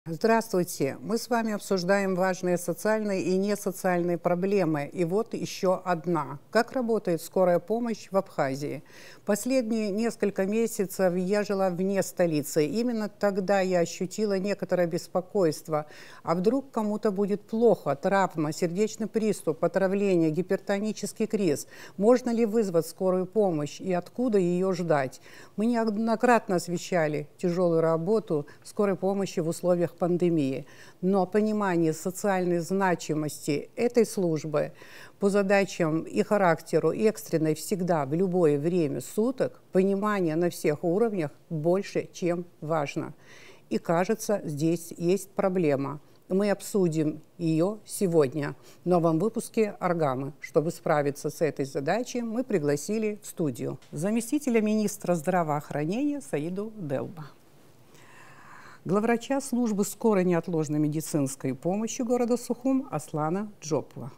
Здравствуйте! Мы с вами обсуждаем важные социальные и несоциальные проблемы. И вот еще одна. Как работает скорая помощь в Абхазии? Последние несколько месяцев я жила вне столицы. Именно тогда я ощутила некоторое беспокойство. А вдруг кому-то будет плохо? Травма, сердечный приступ, отравление, гипертонический криз. Можно ли вызвать скорую помощь и откуда ее ждать? Мы неоднократно освещали тяжелую работу скорой помощи в условиях пандемии. Но понимание социальной значимости этой службы по задачам и характеру экстренной всегда, в любое время суток, понимание на всех уровнях больше, чем важно. И кажется, здесь есть проблема. Мы обсудим ее сегодня в новом выпуске «Аргамы». Чтобы справиться с этой задачей, мы пригласили в студию заместителя министра здравоохранения Саиду Делба, главврача службы скорой неотложной медицинской помощи города Сухум Аслана Джопова,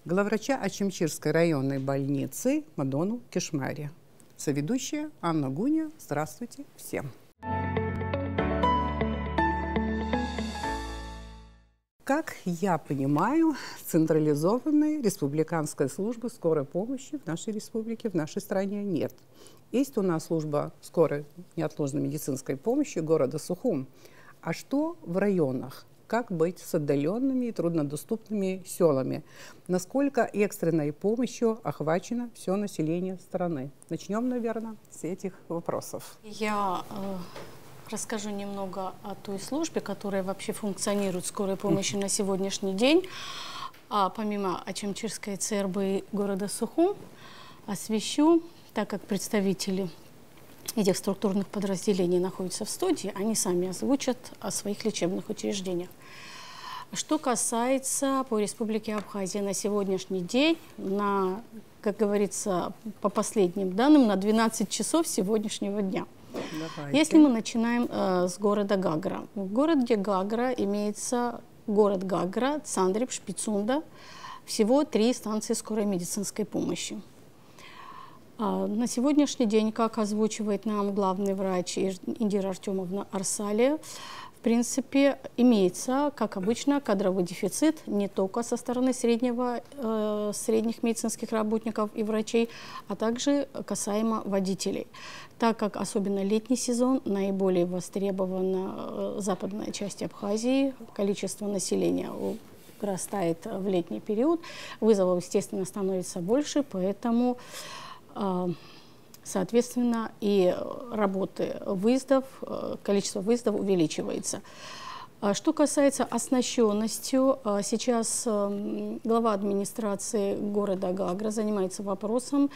главврача Ачимчирской районной больницы Мадону Кишмари, соведущая Анна Гуня. Здравствуйте всем! Как я понимаю, централизованной республиканской службы скорой помощи в нашей республике, в нашей стране нет. Есть у нас служба скорой неотложной медицинской помощи города Сухум. А что в районах? Как быть с отдаленными и труднодоступными селами? Насколько экстренной помощью охвачено все население страны? Начнем, наверное, с этих вопросов. Я расскажу немного о той службе, которая вообще функционирует в скорой помощи на сегодняшний день. Помимо Ачимчирской ЦРБ города Сухум, освещу, так как представители этих структурных подразделений находятся в студии, они сами озвучат о своих лечебных учреждениях. Что касается по Республике Абхазия на сегодняшний день, как говорится, по последним данным, на 12 часов сегодняшнего дня. Давайте. Если мы начинаем с города Гагра. В городе Гагра имеется город Гагра, Цандриб, Шпицунда. Всего 3 станции скорой медицинской помощи. На сегодняшний день, как озвучивает нам главный врач Индира Артемовна Арсалия, в принципе, имеется, как обычно, кадровый дефицит не только со стороны средних медицинских работников и врачей, а также касаемо водителей. Так как особенно летний сезон наиболее востребована западная часть Абхазии, количество населения растает в летний период, вызовов, естественно, становится больше, поэтому соответственно, и работы выездов, количество выездов увеличивается. Что касается оснащенности, сейчас глава администрации города Гагра занимается вопросом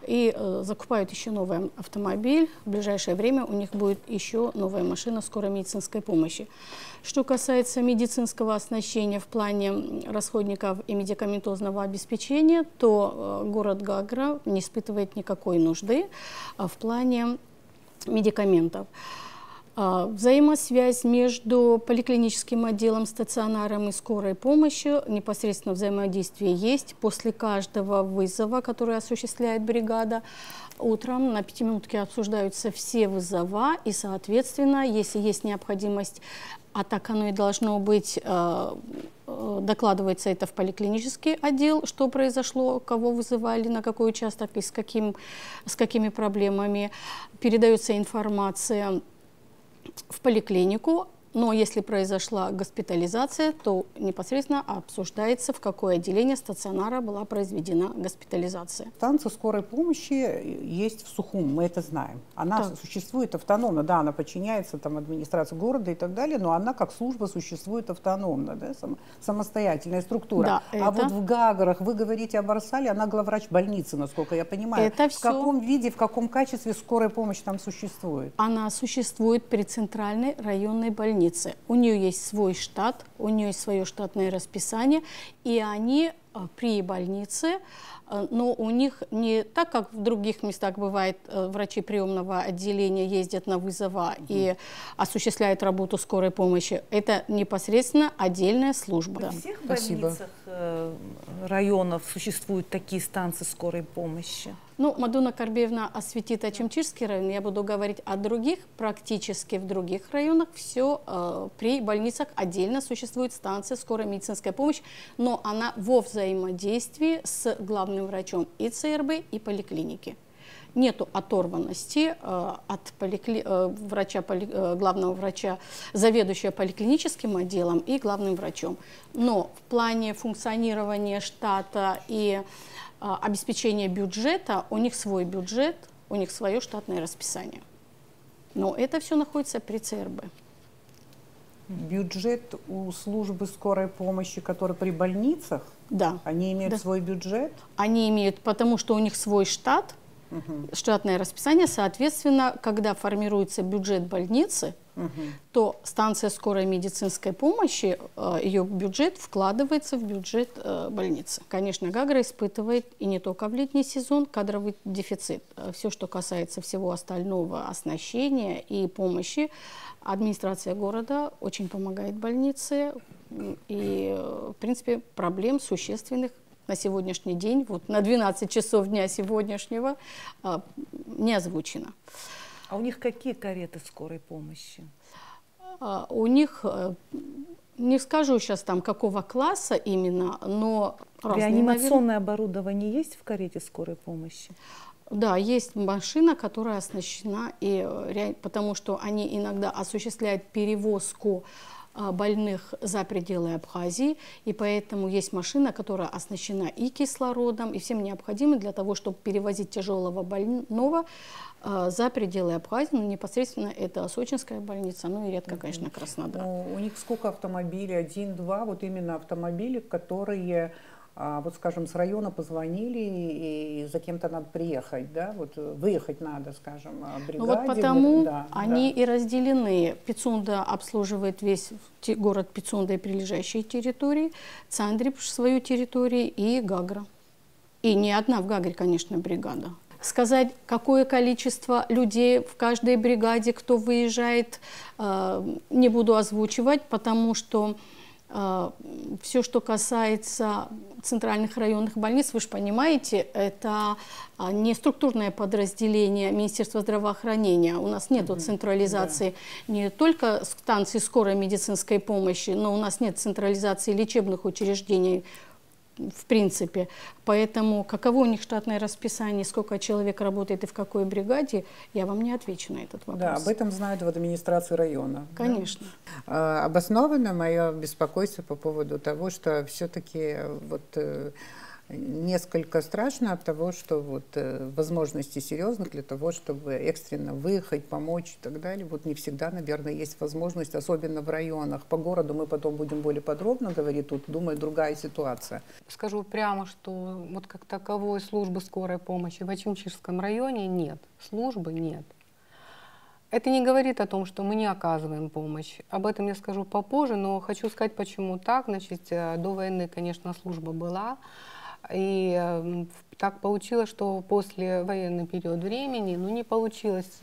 и закупают еще новый автомобиль. В ближайшее время у них будет еще новая машина скорой медицинской помощи. Что касается медицинского оснащения в плане расходников и медикаментозного обеспечения, то город Гагра не испытывает никакой нужды в плане медикаментов. Взаимосвязь между поликлиническим отделом, стационаром и скорой помощью, непосредственно взаимодействие есть. После каждого вызова, который осуществляет бригада, утром на 5-минутке обсуждаются все вызова, и, соответственно, если есть необходимость, а так оно и должно быть, докладывается это в поликлинический отдел, что произошло, кого вызывали, на какой участок и с какими проблемами. Передается информация в поликлинику, но если произошла госпитализация, то непосредственно обсуждается, в какое отделение стационара была произведена госпитализация. Станция скорой помощи есть в Сухум, мы это знаем. Она существует автономно, да, она подчиняется там администрации города и так далее, но она как служба существует автономно, да, самостоятельная структура. Да, вот в Гаграх, вы говорите об Арсале, она главврач больницы, насколько я понимаю. Это в каком виде, в каком качестве скорая помощь там существует? Она существует при центральной районной больнице. У нее есть свой штат, у нее есть свое штатное расписание, и они при больнице, но у них не так, как в других местах бывает, врачи приемного отделения ездят на вызова и осуществляют работу скорой помощи. Это непосредственно отдельная служба. В всех больницах районов существуют такие станции скорой помощи? Ну, Мадуна Карбиевна осветит Ачимчирский район, я буду говорить о других, практически в других районах все при больницах отдельно существует станция скорой медицинской помощи, но она во взаимодействии с главным врачом и ЦРБ, и поликлиники. Нету оторванности от главного врача, заведующего поликлиническим отделом и главным врачом. Но в плане функционирования штата и обеспечения бюджета, у них свой бюджет, у них свое штатное расписание. Но это все находится при ЦРБ. Бюджет у службы скорой помощи, которые при больницах? Да. Они имеют свой бюджет? Они имеют, потому что у них свой штат, штатное расписание. Соответственно, когда формируется бюджет больницы, то станция скорой медицинской помощи, ее бюджет вкладывается в бюджет больницы. Конечно, Гагра испытывает и не только в летний сезон кадровый дефицит. Все, что касается всего остального оснащения и помощи, администрация города очень помогает больнице. И, в принципе, проблем существенных на сегодняшний день, вот на 12 часов дня сегодняшнего, не озвучено. А у них какие кареты скорой помощи? У них, не скажу сейчас там какого класса именно, но реанимационное оборудование есть в карете скорой помощи? Да, есть машина, которая оснащена, потому что они иногда осуществляют перевозку больных за пределы Абхазии, и поэтому есть машина, которая оснащена и кислородом, и всем необходимым для того, чтобы перевозить тяжелого больного за пределы Абхазии. Ну, непосредственно это Сочинская больница, ну и редко, конечно, Краснодар. У них сколько автомобилей? Один-два, вот именно автомобили, которые, вот скажем, с района позвонили, и за кем-то надо приехать, да, вот выехать надо, скажем, бригаде. Ну вот потому они и разделены. Пицунда обслуживает весь город Пицунда и прилежащие территории, Цандрипш свою территорию и Гагра. И не одна в Гагре, конечно, бригада. Сказать, какое количество людей в каждой бригаде, кто выезжает, не буду озвучивать, потому что все, что касается центральных районных больниц, вы же понимаете, это не структурное подразделение Министерства здравоохранения. У нас нет централизации не только станций скорой медицинской помощи, но у нас нет централизации лечебных учреждений в принципе. Поэтому каково у них штатное расписание, сколько человек работает и в какой бригаде, я вам не отвечу на этот вопрос. Да, об этом знают в администрации района. Конечно. Да? Обосновано мое беспокойство по поводу того, что все-таки вот несколько страшно от того, что вот возможностей серьезных для того, чтобы экстренно выехать, помочь и так далее. Вот не всегда, наверное, есть возможность, особенно в районах. По городу мы потом будем более подробно говорить, тут, думаю, другая ситуация. Скажу прямо, что вот как таковой службы скорой помощи в Ачимчирском районе нет, службы нет. Это не говорит о том, что мы не оказываем помощь. Об этом я скажу попозже, но хочу сказать, почему так. Значит, до войны, конечно, служба была. И так получилось, что после военный период времени не получилось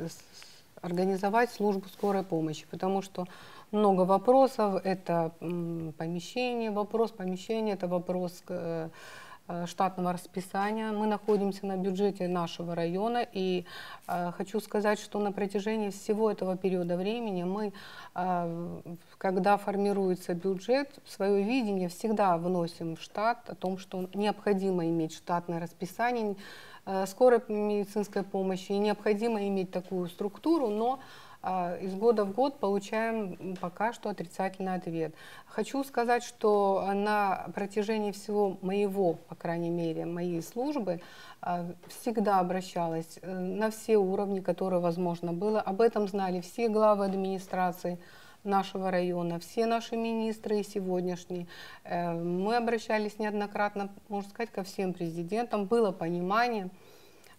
организовать службу скорой помощи, потому что много вопросов. Это помещение, вопрос помещения, это вопрос штатного расписания. Мы находимся на бюджете нашего района, и хочу сказать, что на протяжении всего этого периода времени мы, когда формируется бюджет, свое видение всегда вносим в штат о том, что необходимо иметь штатное расписание скорой медицинской помощи, и необходимо иметь такую структуру, но из года в год получаем пока что отрицательный ответ. Хочу сказать, что на протяжении всего моего, по крайней мере, моей службы всегда обращалась на все уровни, которые возможно было. Об этом знали все главы администрации нашего района, все наши министры и сегодняшние. Мы обращались неоднократно, можно сказать, ко всем президентам. Было понимание,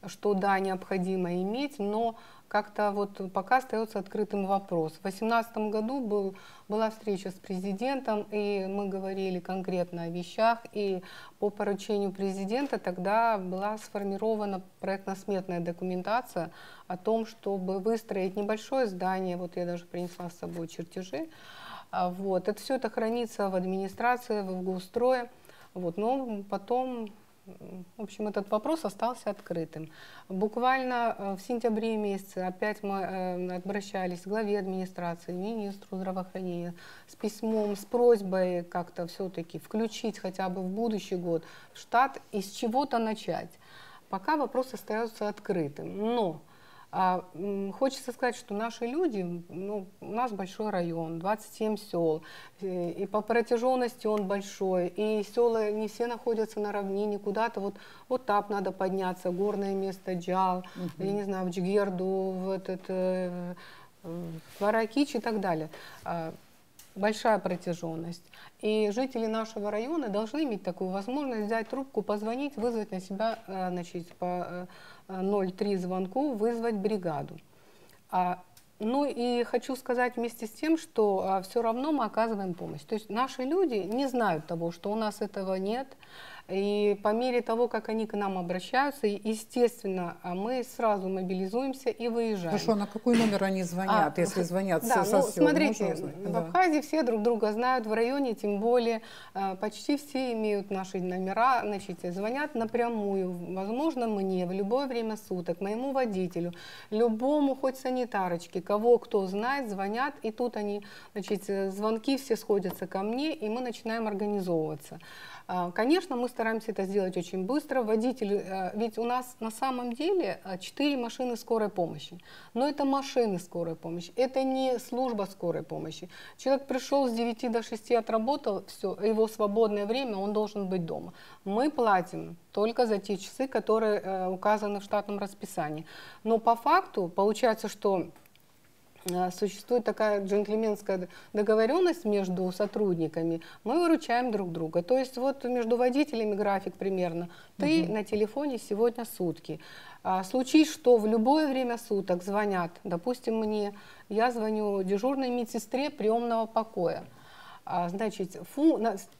что да, необходимо иметь, но как-то вот пока остается открытым вопрос. В 2018 году была встреча с президентом, и мы говорили конкретно о вещах, и по поручению президента тогда была сформирована проектно-сметная документация о том, чтобы выстроить небольшое здание, вот я даже принесла с собой чертежи, вот. Это все это хранится в администрации, в Госстрое, вот. Но потом, в общем, этот вопрос остался открытым. Буквально в сентябре месяце опять мы обращались к главе администрации, министру здравоохранения с письмом, с просьбой как-то все-таки включить хотя бы в будущий год в штат и с чего-то начать. Пока вопрос остается открытым. Но хочется сказать, что наши люди, ну, у нас большой район, 27 сел, и по протяженности он большой, и села не все находятся на равнине, куда-то вот так надо подняться, горное место Джал, я не знаю, в Джигерду, в Варакич и так далее. Большая протяженность. И жители нашего района должны иметь такую возможность взять трубку, позвонить, вызвать на себя, значит, по 03 звонку, вызвать бригаду. Ну и хочу сказать вместе с тем, что все равно мы оказываем помощь. То есть наши люди не знают того, что у нас этого нет. И по мере того, как они к нам обращаются, естественно, мы сразу мобилизуемся и выезжаем. Хорошо, на какой номер они звонят, если звонят да, со сел? Смотрите, в Абхазии все друг друга знают, в районе тем более, почти все имеют наши номера, значит, звонят напрямую, возможно, мне в любое время суток, моему водителю, любому, хоть санитарочке, кого кто знает, звонят, и тут они, значит, звонки все сходятся ко мне, и мы начинаем организовываться. Конечно, мы стараемся это сделать очень быстро. Водитель, ведь у нас на самом деле 4 машины скорой помощи. Но это машины скорой помощи, это не служба скорой помощи. Человек пришел с 9 до 6, отработал, все, его свободное время, он должен быть дома. Мы платим только за те часы, которые указаны в штатном расписании. Но по факту получается, что существует такая джентльменская договоренность между сотрудниками, мы выручаем друг друга. То есть вот между водителями график примерно. Ты на телефоне сегодня сутки. Случись, что в любое время суток звонят, допустим, мне, я звоню дежурной медсестре приемного покоя. Значит,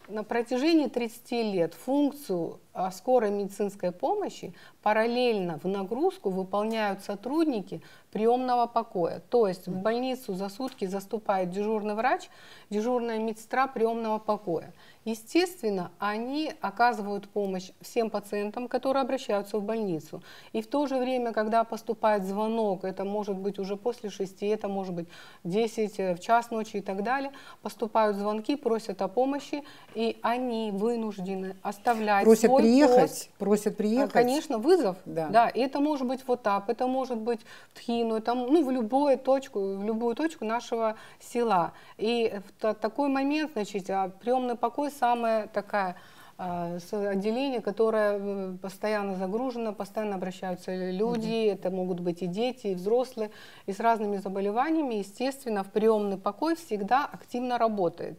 на протяжении 30 лет функцию скорой медицинской помощи параллельно в нагрузку выполняют сотрудники приемного покоя. То есть в больницу за сутки заступает дежурный врач, дежурная медсестра приемного покоя. Естественно, они оказывают помощь всем пациентам, которые обращаются в больницу. И в то же время, когда поступает звонок, это может быть уже после 6, это может быть 10, в час ночи и так далее, поступают звонки, просят о помощи, и они вынуждены оставлять свой пост. Просят приехать? Конечно, вызов. Да. Да, и это может быть вот так, это может быть в Тхину, это, ну, в любую точку нашего села. И в такой момент, значит, приемный покой самое такое отделение, которое постоянно загружено, постоянно обращаются люди, это могут быть и дети, и взрослые, и с разными заболеваниями. Естественно, в приемный покой всегда активно работает.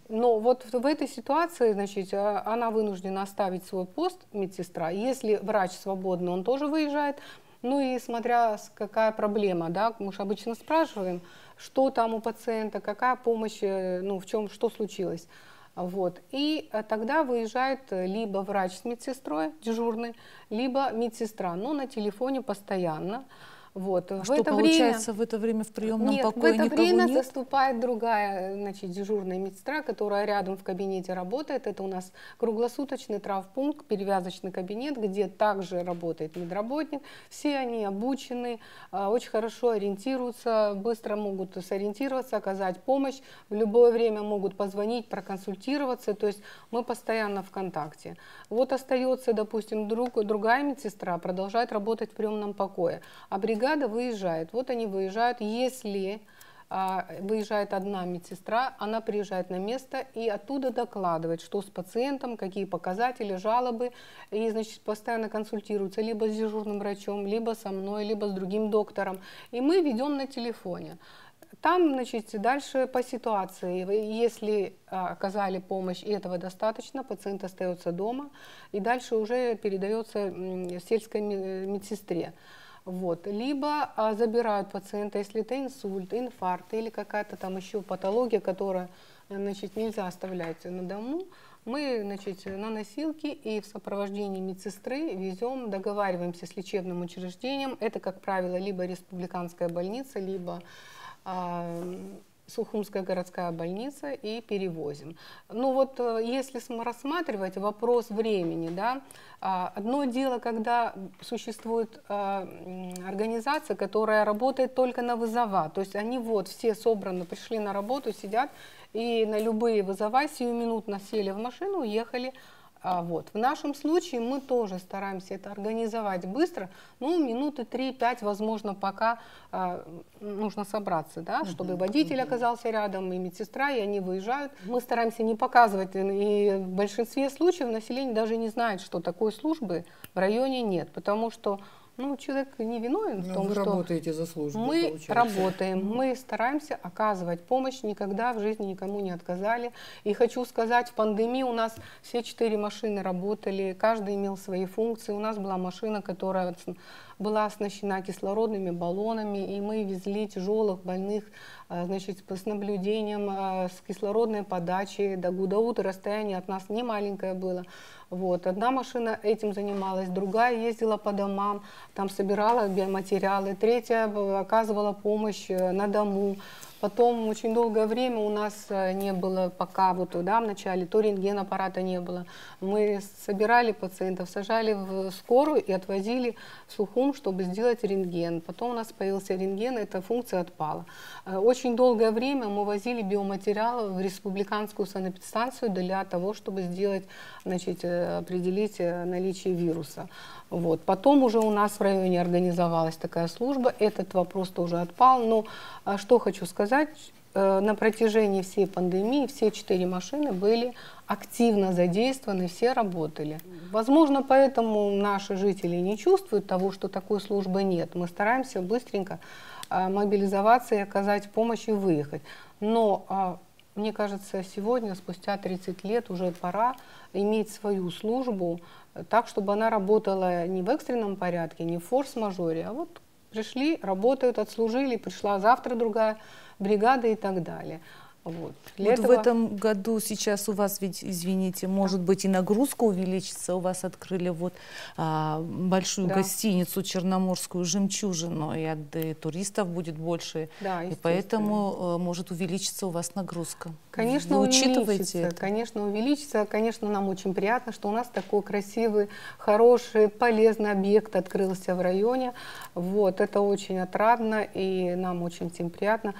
Но вот в этой ситуации, значит, она вынуждена оставить свой пост, медсестра. Если врач свободный, он тоже выезжает. Ну и смотря какая проблема, да, мы же обычно спрашиваем, что там у пациента, какая помощь, ну, в чем, что случилось. Вот. И тогда выезжает либо врач с медсестрой, дежурный, либо медсестра, но на телефоне постоянно. Вот. А что получается в это время в приемном покое в это никого время нет? заступает другая, значит, дежурная медсестра, которая рядом в кабинете работает. Это у нас круглосуточный травмпункт, перевязочный кабинет, где также работает медработник. Все они обучены, очень хорошо ориентируются, быстро могут сориентироваться, оказать помощь. В любое время могут позвонить, проконсультироваться. То есть мы постоянно в контакте. Вот остается, допустим, другая медсестра, продолжает работать в приемном покое. А бригада выезжает. Вот они выезжают. Если выезжает одна медсестра, она приезжает на место и оттуда докладывает, что с пациентом, какие показатели, жалобы. И, значит, постоянно консультируются либо с дежурным врачом, либо со мной, либо с другим доктором. И мы ведем на телефоне. Там, значит, дальше по ситуации, если оказали помощь и этого достаточно, пациент остается дома и дальше уже передается сельской медсестре. Вот. Либо забирают пациента, если это инсульт, инфаркт или какая-то там еще патология, которая, значит, нельзя оставлять на дому. Мы, значит, на носилке и в сопровождении медсестры везем, договариваемся с лечебным учреждением. Это, как правило, либо республиканская больница, либо Сухумская городская больница, и перевозим. Ну вот, если рассматривать вопрос времени, да, одно дело, когда существует организация, которая работает только на вызова, то есть они вот все собраны, пришли на работу, сидят и на любые вызова сиюминутно сели в машину, уехали. Вот. В нашем случае мы тоже стараемся это организовать быстро, ну, минуты 3-5, возможно, пока нужно собраться, да, чтобы водитель оказался рядом, и медсестра, и они выезжают. Мы стараемся не показывать, и в большинстве случаев население даже не знает, что такой службы в районе нет, потому что ну, человек не виновен в том, вы что работаете за службу, мы получается. работаем, мы стараемся оказывать помощь, никогда в жизни никому не отказали. И хочу сказать, в пандемии у нас все 4 машины работали, каждый имел свои функции. У нас была машина, которая была оснащена кислородными баллонами, и мы везли тяжелых больных, значит, с наблюдением, с кислородной подачей до Гудаут, расстояние от нас не маленькое было. Вот. Одна машина этим занималась, другая ездила по домам, там собирала биоматериалы, третья оказывала помощь на дому. Потом очень долгое время у нас не было, пока вот, да, в начале, то рентген-аппарата не было. Мы собирали пациентов, сажали в скорую и отвозили в Сухум, чтобы сделать рентген. Потом у нас появился рентген, эта функция отпала. Очень долгое время мы возили биоматериалы в республиканскую санэпидстанцию для того, чтобы сделать, значит, определить наличие вируса. Вот. Потом уже у нас в районе организовалась такая служба, этот вопрос тоже отпал. Но что хочу сказать, на протяжении всей пандемии все 4 машины были активно задействованы, все работали. Возможно, поэтому наши жители не чувствуют того, что такой службы нет. Мы стараемся быстренько мобилизоваться и оказать помощь и выехать. Но мне кажется, сегодня, спустя 30 лет, уже пора иметь свою службу, так, чтобы она работала не в экстренном порядке, не в форс-мажоре, а вот пришли, работают, отслужили, пришла завтра другая бригада и так далее. Вот. Вот в этом году сейчас у вас ведь, извините, может быть и нагрузка увеличится, у вас открыли вот большую гостиницу черноморскую «Жемчужину», и туристов будет больше, и поэтому может увеличиться у вас нагрузка. Конечно, увеличится, конечно, увеличится. Конечно, нам очень приятно, что у нас такой красивый, хороший, полезный объект открылся в районе. Вот, это очень отрадно, и нам очень всем приятно.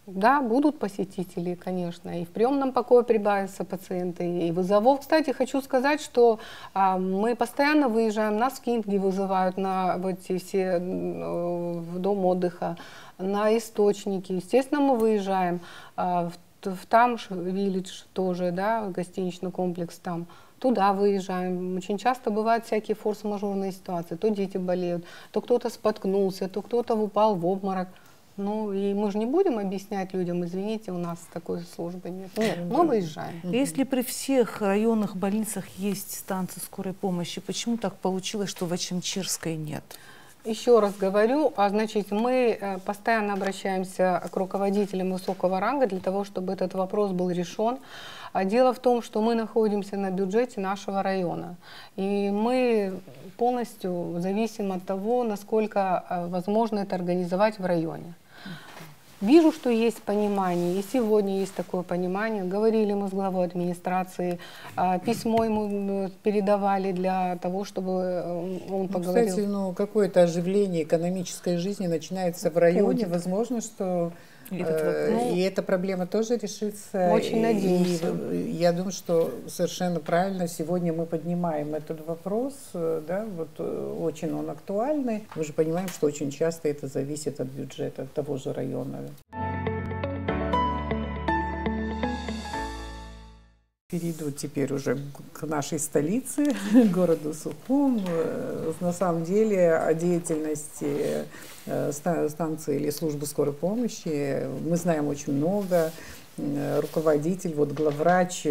Да, будут посетители, конечно, и в приемном покое прибавятся пациенты, и вызовов. Кстати, хочу сказать, что мы постоянно выезжаем, нас в Кинги вызывают на вот эти все в дом отдыха, на источники. Естественно, мы выезжаем в Тамш-Виллидж тоже, да, гостиничный комплекс там. Туда выезжаем. Очень часто бывают всякие форс-мажорные ситуации. То дети болеют, то кто-то споткнулся, то кто-то упал в обморок. Ну, и мы же не будем объяснять людям, извините, у нас такой службы нет. Нет, мы выезжаем. Если при всех районных больницах есть станции скорой помощи, почему так получилось, что в Ачимчирской нет? Еще раз говорю, значит, мы постоянно обращаемся к руководителям высокого ранга для того, чтобы этот вопрос был решен. Дело в том, что мы находимся на бюджете нашего района, и мы полностью зависим от того, насколько возможно это организовать в районе. Вижу, что есть понимание, и сегодня есть такое понимание. Говорили мы с главой администрации, письмо ему передавали для того, чтобы он поговорил. Кстати, ну, какое-то оживление экономической жизни начинается в районе. Возможно, что и эта проблема тоже решится. Очень надеемся. И я думаю, что совершенно правильно сегодня мы поднимаем этот вопрос. Да, вот очень он актуальный. Мы же понимаем, что очень часто это зависит от бюджета того же района. Перейду теперь уже к нашей столице, городу Сухум. На самом деле о деятельности станции или службы скорой помощи мы знаем очень много. Руководитель, вот главврач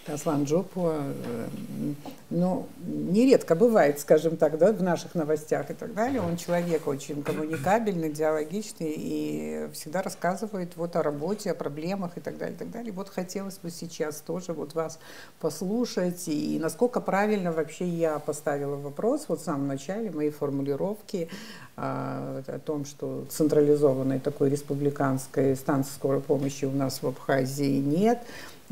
Аслан Джопуа ну, нередко бывает, скажем так, да, в наших новостях и так далее. Он человек очень коммуникабельный, диалогичный и всегда рассказывает вот о работе, о проблемах и так далее, и так далее. Вот хотелось бы сейчас тоже вот вас послушать, и насколько правильно вообще я поставила вопрос вот в самом начале, моей формулировки о том, что централизованной такой республиканской станции скорой помощи у нас в Абхазии нет.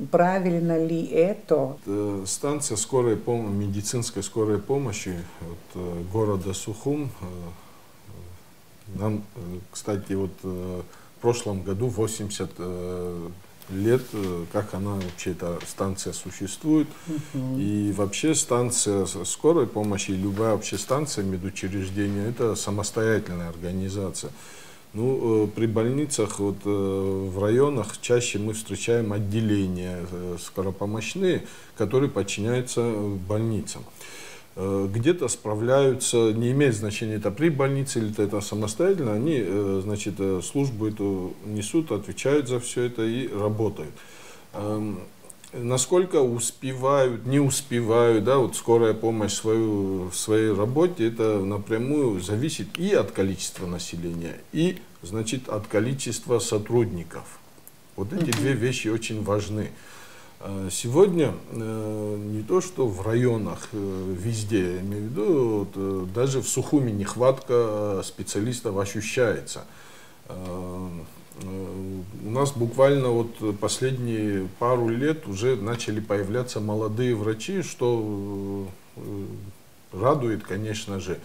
Правильно ли это? Станция скорой медицинской скорой помощи от города Сухум. Нам, кстати, вот в прошлом году 80 лет, как она вообще, эта станция существует. И вообще станция скорой помощи, любая вообще станция медучреждения, это самостоятельная организация. Ну, при больницах вот, в районах чаще мы встречаем отделения скоропомощные, которые подчиняются больницам. Где-то справляются, не имеет значения, это при больнице или это самостоятельно, они, значит, службу эту несут, отвечают за все это и работают. Насколько успевают, не успевают, да, вот скорая помощь в своей работе, это напрямую зависит и от количества населения, и, значит, от количества сотрудников. Вот эти две вещи очень важны. Сегодня не то, что в районах везде, я имею в виду, вот, даже в Сухуме нехватка специалистов ощущается. У нас буквально вот последние пару лет уже начали появляться молодые врачи, что радует, конечно же.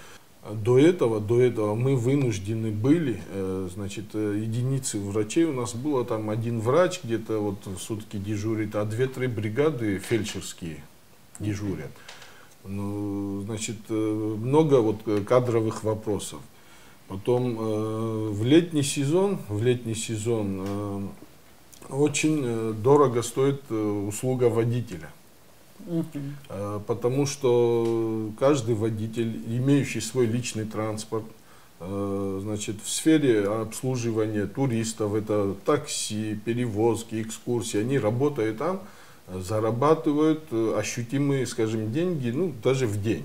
До этого мы вынуждены были, значит, единицы врачей, у нас было там один врач где-то вот в сутки дежурит, а 2-3 бригады фельдшерские дежурят. Ну, значит, много вот кадровых вопросов. Потом в летний сезон очень дорого стоит услуга водителя. Потому что каждый водитель, имеющий свой личный транспорт, значит, в сфере обслуживания туристов, это такси, перевозки, экскурсии, они работают там, зарабатывают ощутимые, скажем, деньги, ну, даже в день.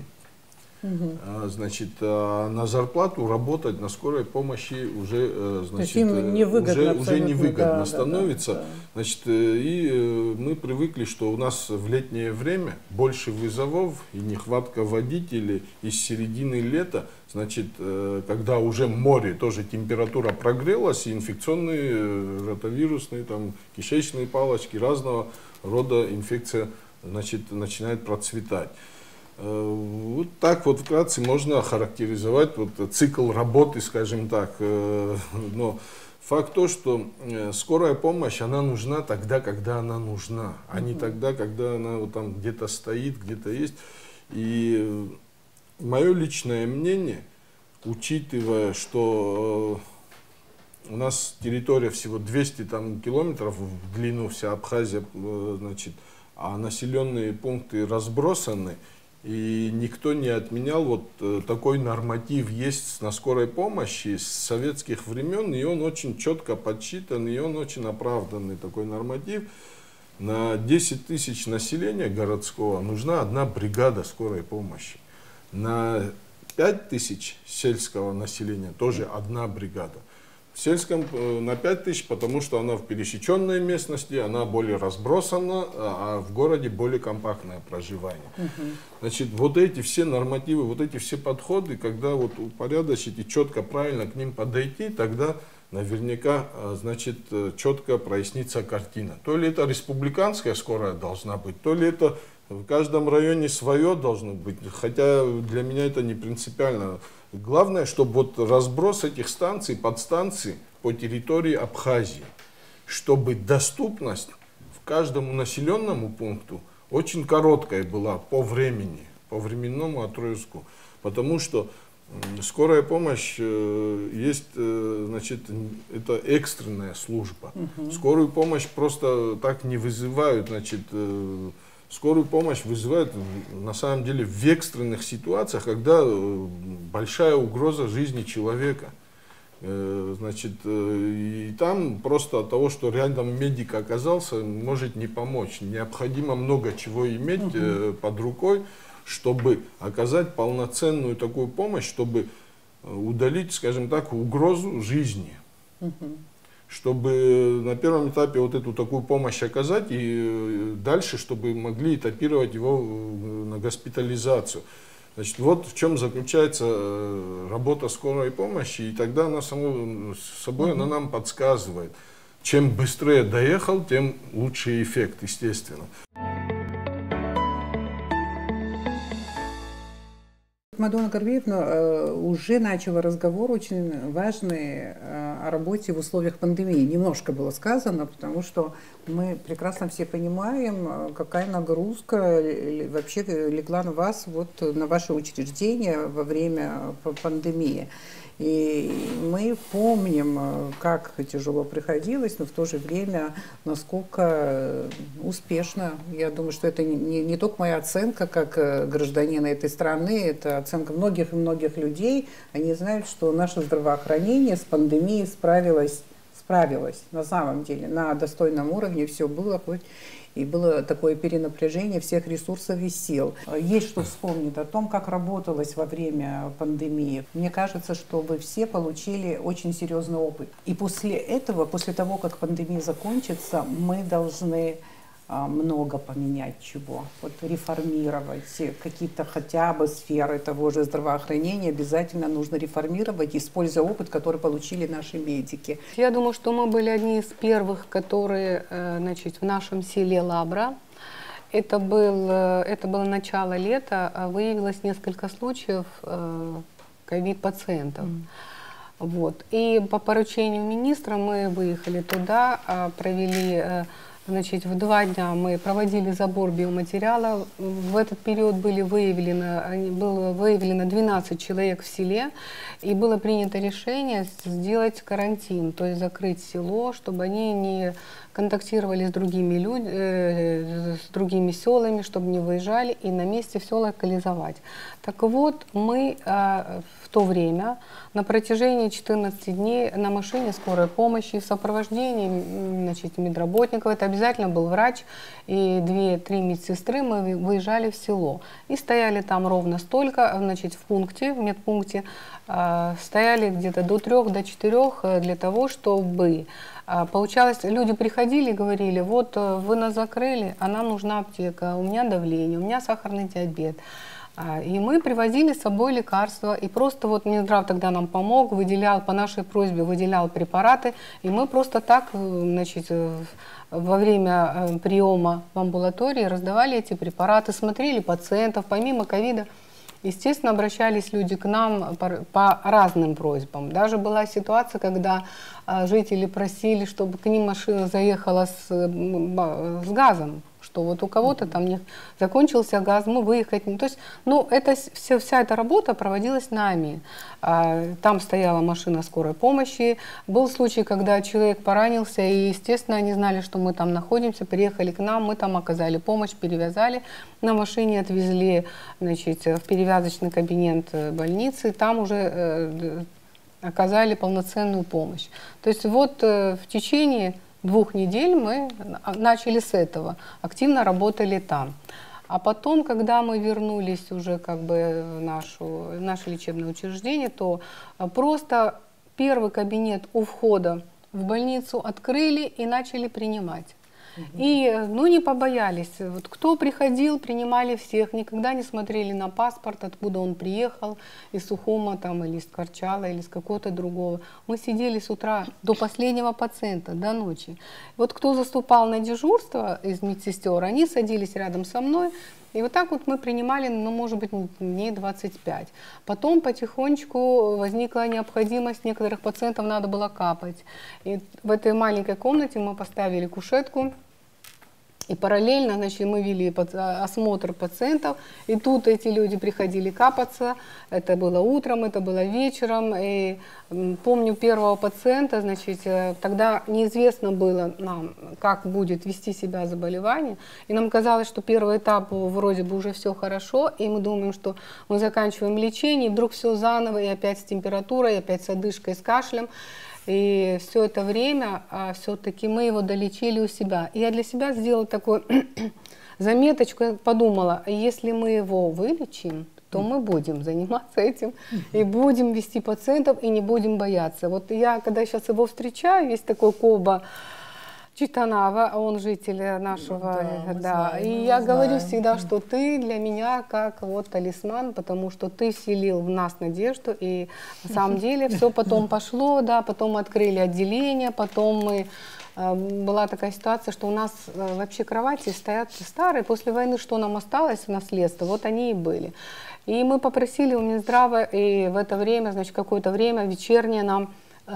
Значит, на зарплату работать на скорой помощи уже, значит, уже невыгодно становится. Да. Значит, и мы привыкли, что у нас в летнее время больше вызовов и нехватка водителей. И с середины лета, значит, когда уже море, тоже температура прогрелась, и инфекционные, ротовирусные, там, кишечные палочки, разного рода инфекция, значит, начинает процветать. Вот так вот вкратце можно охарактеризовать вот цикл работы, скажем так. Но факт то, что скорая помощь, она нужна тогда, когда она нужна, а не тогда, когда она вот там где-то стоит, где-то есть. И мое личное мнение, учитывая, что у нас территория всего 200 там, километров в длину, вся Абхазия, значит, а населенные пункты разбросаны, и никто не отменял, вот такой норматив есть на скорой помощи с советских времен, и он очень четко подсчитан, и он очень оправданный, такой норматив. На 10 тысяч населения городского нужна одна бригада скорой помощи. На 5 тысяч сельского населения тоже одна бригада. В сельском на 5 тысяч, потому что она в пересеченной местности, она более разбросана, а в городе более компактное проживание. Значит, вот эти все нормативы, вот эти все подходы, когда вот упорядочить и четко, правильно к ним подойти, тогда наверняка, значит, четко прояснится картина. То ли это республиканская скорая должна быть, то ли это в каждом районе свое должно быть, хотя для меня это не принципиально. Главное, чтобы вот разброс этих станций, подстанций по территории Абхазии, чтобы доступность в каждому населенному пункту очень короткая была по времени, по временному отрезку. Потому что скорая помощь есть, значит, это экстренная служба. Скорую помощь просто так не вызывают, значит, скорую помощь вызывают на самом деле в экстренных ситуациях, когда большая угроза жизни человека. Значит, и там просто от того, что рядом медик оказался, может не помочь. Необходимо много чего иметь под рукой, чтобы оказать полноценную такую помощь, чтобы удалить, скажем так, угрозу жизни. Чтобы на первом этапе вот эту такую помощь оказать и дальше, чтобы могли этапировать его на госпитализацию. Значит, вот в чем заключается работа скорой помощи, и тогда она само собой она нам подсказывает. Чем быстрее доехал, тем лучший эффект, естественно. Мадонна Горбеевна уже начала разговор очень важный о работе в условиях пандемии. Немножко было сказано, потому что мы прекрасно все понимаем, какая нагрузка вообще легла на вас, вот, на ваше учреждение во время пандемии. И мы помним, как тяжело приходилось, но в то же время, насколько успешно. Я думаю, что это не только моя оценка как гражданина этой страны, это оценка многих и многих людей. Они знают, что наше здравоохранение с пандемией справилось на самом деле, на достойном уровне, все было хоть. И было такое перенапряжение всех ресурсов и сил. Есть что вспомнить о том, как работалось во время пандемии. Мне кажется, что вы все получили очень серьезный опыт. И после этого, после того, как пандемия закончится, мы должны много поменять чего. Вот реформировать какие-то хотя бы сферы того же здравоохранения обязательно нужно реформировать, используя опыт, который получили наши медики. Я думаю, что мы были одни из первых, которые, значит, в нашем селе Лабра. Это было начало лета, выявилось несколько случаев ковид-пациентов. Вот. И по поручению министра мы выехали туда, провели... Значит, в 2 дня мы проводили забор биоматериала. В этот период было выявлено 12 человек в селе, и было принято решение сделать карантин, то есть закрыть село, чтобы они не контактировали с другими людьми, с другими селами, чтобы не выезжали, и на месте все локализовать. Так вот, мы в то время на протяжении 14 дней на машине скорой помощи в сопровождении, значит, медработников, это обязательно был врач и 2-3 медсестры, мы выезжали в село. И стояли там ровно столько, значит, в медпункте, стояли где-то до 3, до 4 для того, чтобы... Получалось, люди приходили и говорили: вот вы нас закрыли, а нам нужна аптека, у меня давление, у меня сахарный диабет. И мы привозили с собой лекарства, и просто вот Минздрав тогда нам помог, выделял, по нашей просьбе выделял препараты, и мы просто так, значит, во время приема в амбулатории раздавали эти препараты, смотрели пациентов, помимо ковида. Естественно, обращались люди к нам по разным просьбам. Даже была ситуация, когда жители просили, чтобы к ним машина заехала с газом, что вот у кого-то там не закончился газ, мы выехать не... То есть, ну, вся эта работа проводилась нами. Там стояла машина скорой помощи. Был случай, когда человек поранился, и, естественно, они знали, что мы там находимся, приехали к нам, мы там оказали помощь, перевязали. На машине отвезли, значит, в перевязочный кабинет больницы, там уже оказали полноценную помощь. То есть вот в течение 2 недель мы начали с этого, активно работали там. А потом, когда мы вернулись уже как бы в наше лечебное учреждение, то просто первый кабинет у входа в больницу открыли и начали принимать. И, ну, не побоялись. Вот кто приходил, принимали всех, никогда не смотрели на паспорт, откуда он приехал, из Сухума там, или из Корчала, или из какого-то другого. Мы сидели с утра до последнего пациента, до ночи. Вот кто заступал на дежурство из медсестер, они садились рядом со мной, и вот так вот мы принимали, ну, может быть, дней 25. Потом потихонечку возникла необходимость, некоторых пациентов надо было капать. И в этой маленькой комнате мы поставили кушетку, и параллельно, значит, мы вели осмотр пациентов, и тут эти люди приходили капаться. Это было утром, это было вечером. И помню первого пациента, значит, тогда неизвестно было нам, как будет вести себя заболевание. И нам казалось, что первый этап вроде бы уже все хорошо, и мы думаем, что мы заканчиваем лечение, и вдруг все заново, и опять с температурой, и опять с одышкой, с кашлем. И все это время все-таки мы его долечили у себя. И я для себя сделала такой заметочку, я подумала, если мы его вылечим, то мы будем заниматься этим и будем вести пациентов и не будем бояться. Вот я, когда сейчас его встречаю, есть такой Коба Читанава, он житель нашего, да, и я говорю всегда, что ты для меня как вот талисман, потому что ты вселил в нас надежду, и на самом деле все потом пошло, да, потом мы открыли отделение, потом мы, была такая ситуация, что у нас вообще кровати стоят старые, после войны что нам осталось в наследство, вот они и были. И мы попросили у Минздрава, и в это время, значит, какое-то время вечернее нам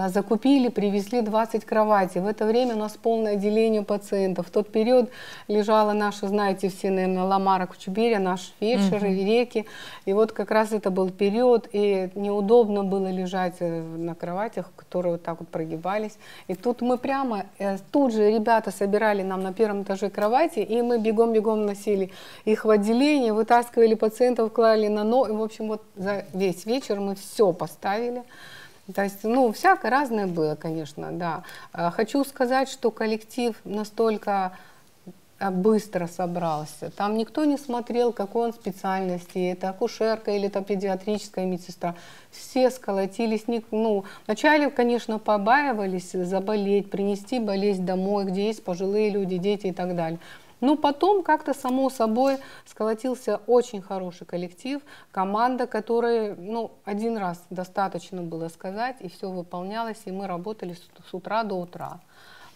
закупили, привезли 20 кроватей. В это время у нас полное отделение пациентов. В тот период лежала наша, знаете, все, наверное, Ламара Кучуберия, наш вечер и реки. И вот как раз это был период, и неудобно было лежать на кроватях, которые вот так вот прогибались. И тут мы прямо, тут же ребята собирали нам на первом этаже кровати, и мы бегом-бегом носили их в отделение, вытаскивали пациентов, клали на ноги. В общем, вот за весь вечер мы все поставили. То есть, ну, всякое разное было, конечно, да. Хочу сказать, что коллектив настолько быстро собрался. Там никто не смотрел, какой он специальности, это акушерка или это педиатрическая медсестра. Все сколотились. Ну, вначале, конечно, побаивались заболеть, принести болезнь домой, где есть пожилые люди, дети и так далее. Но потом как-то само собой сколотился очень хороший коллектив, команда, которой, ну, один раз достаточно было сказать, и все выполнялось, и мы работали с утра до утра.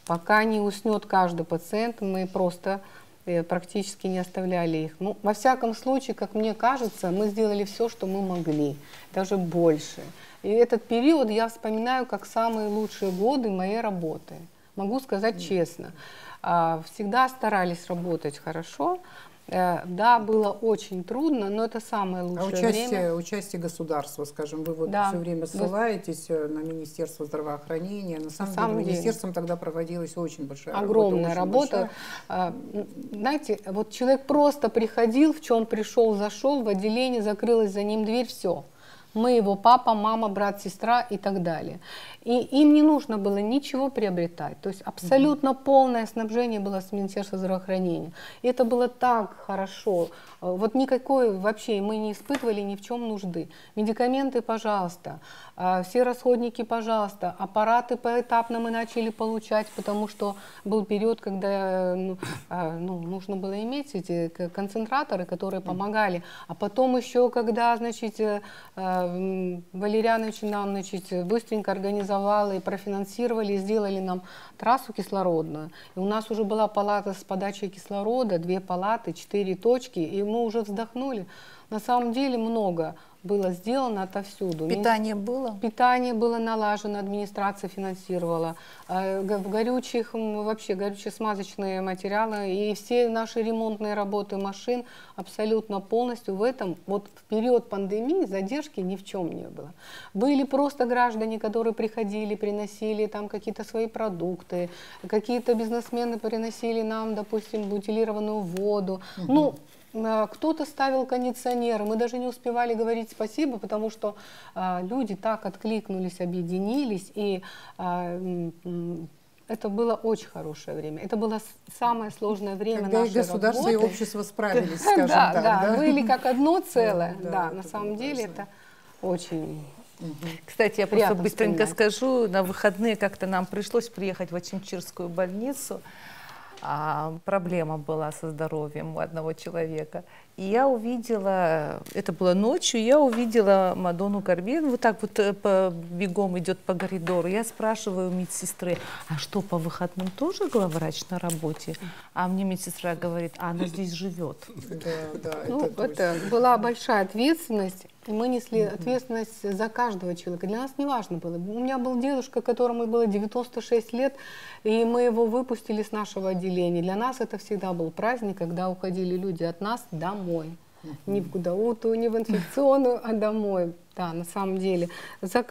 Пока не уснет каждый пациент, мы просто практически не оставляли их. Ну, во всяком случае, как мне кажется, мы сделали все, что мы могли, даже больше. И этот период я вспоминаю как самые лучшие годы моей работы. Могу сказать честно. Всегда старались работать хорошо. Да, было очень трудно, но это самое лучшее время. Участие государства, скажем, вы вот все время ссылаетесь на Министерство здравоохранения. На самом деле министерством тогда проводилась очень большая огромная работа. Знаете, вот человек просто приходил, в чем пришел, зашел в отделение, закрылась за ним дверь, все. Мы его папа, мама, брат, сестра и так далее. И им не нужно было ничего приобретать. То есть абсолютно полное снабжение было с Министерства здравоохранения. И это было так хорошо. Вот никакой вообще мы не испытывали ни в чем нужды. Медикаменты, пожалуйста. Все расходники, пожалуйста. Аппараты поэтапно мы начали получать, потому что был период, когда нужно было иметь эти концентраторы, которые помогали. А потом еще, когда, значит, Валерьянович нам, значит, быстренько организовал и профинансировали, и сделали нам трассу кислородную. И у нас уже была палата с подачей кислорода, 2 палаты, 4 точки, и мы уже вздохнули. На самом деле много было сделано отовсюду. Питание было? Питание было налажено, администрация финансировала. Горюче-смазочные материалы и все наши ремонтные работы машин абсолютно полностью в этом. Вот в период пандемии задержки ни в чем не было. Были просто граждане, которые приходили, приносили там какие-то свои продукты, какие-то бизнесмены приносили нам, допустим, бутилированную воду. Ну, кто-то ставил кондиционеры, мы даже не успевали говорить спасибо, потому что люди так откликнулись, объединились, и это было очень хорошее время. Это было самое сложное время когда нашей и государство, работы. И общество справились, скажем так. Да, были как одно целое. Да, на самом деле это очень... Кстати, я просто быстренько скажу, на выходные как-то нам пришлось приехать в Очимчирскую больницу. Проблема была со здоровьем у одного человека. И я увидела, это было ночью, я увидела Мадонну Карбин, вот так вот бегом идет по коридору. Я спрашиваю у медсестры, а что, по выходным тоже главврач на работе? А мне медсестра говорит, она здесь живет. Это была большая ответственность. И мы несли ответственность за каждого человека. Для нас не важно было. У меня был дедушка, которому было 96 лет, и мы его выпустили с нашего отделения. Для нас это всегда был праздник, когда уходили люди от нас домой. Не в Гудауту, не в инфекционную, а домой. Да, на самом деле. За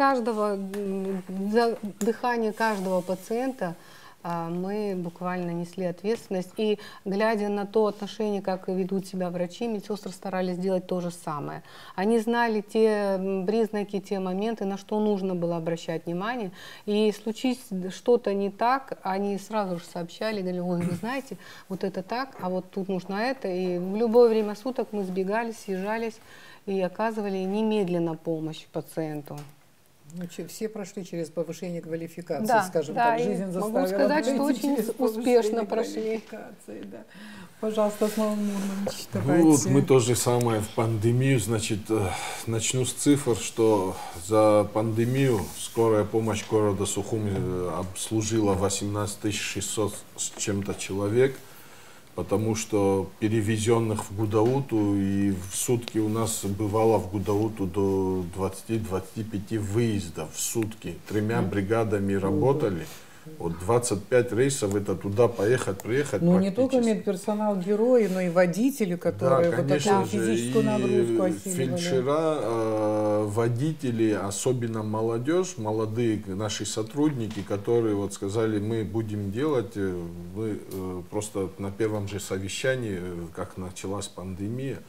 дыхание каждого пациента мы буквально несли ответственность. И глядя на то отношение, как ведут себя врачи, медсестры старались сделать то же самое. Они знали те признаки, те моменты, на что нужно было обращать внимание. И случись что-то не так, они сразу же сообщали, говорили: ой, вы знаете, вот это так, а вот тут нужно это. И в любое время суток мы сбегались, съезжались и оказывали немедленно помощь пациенту. Ну, все прошли через повышение квалификации, Да, скажем да, так. Жизнь могу заставила сказать, что пройти очень через успешно повышение прошли. квалификации, да. Пожалуйста, Слава Мурманович, Ну, давайте. вот мы то же самое в пандемию. Значит, начну с цифр, что за пандемию скорая помощь города Сухуми обслужила 18 600 с чем-то человек, потому что перевезенных в Гудауту, и в сутки у нас бывало в Гудауту до 20-25 выездов в сутки. 3 бригадами работали. Вот 25 рейсов, это туда поехать, приехать. Ну, не только медперсонал герои, но и водители, которые да, вот конечно такую же, физическую нагрузку и осиливали. фельдшера, водители, особенно молодежь, молодые наши сотрудники, которые вот сказали: мы будем делать, мы просто на первом же совещании, как началась пандемия,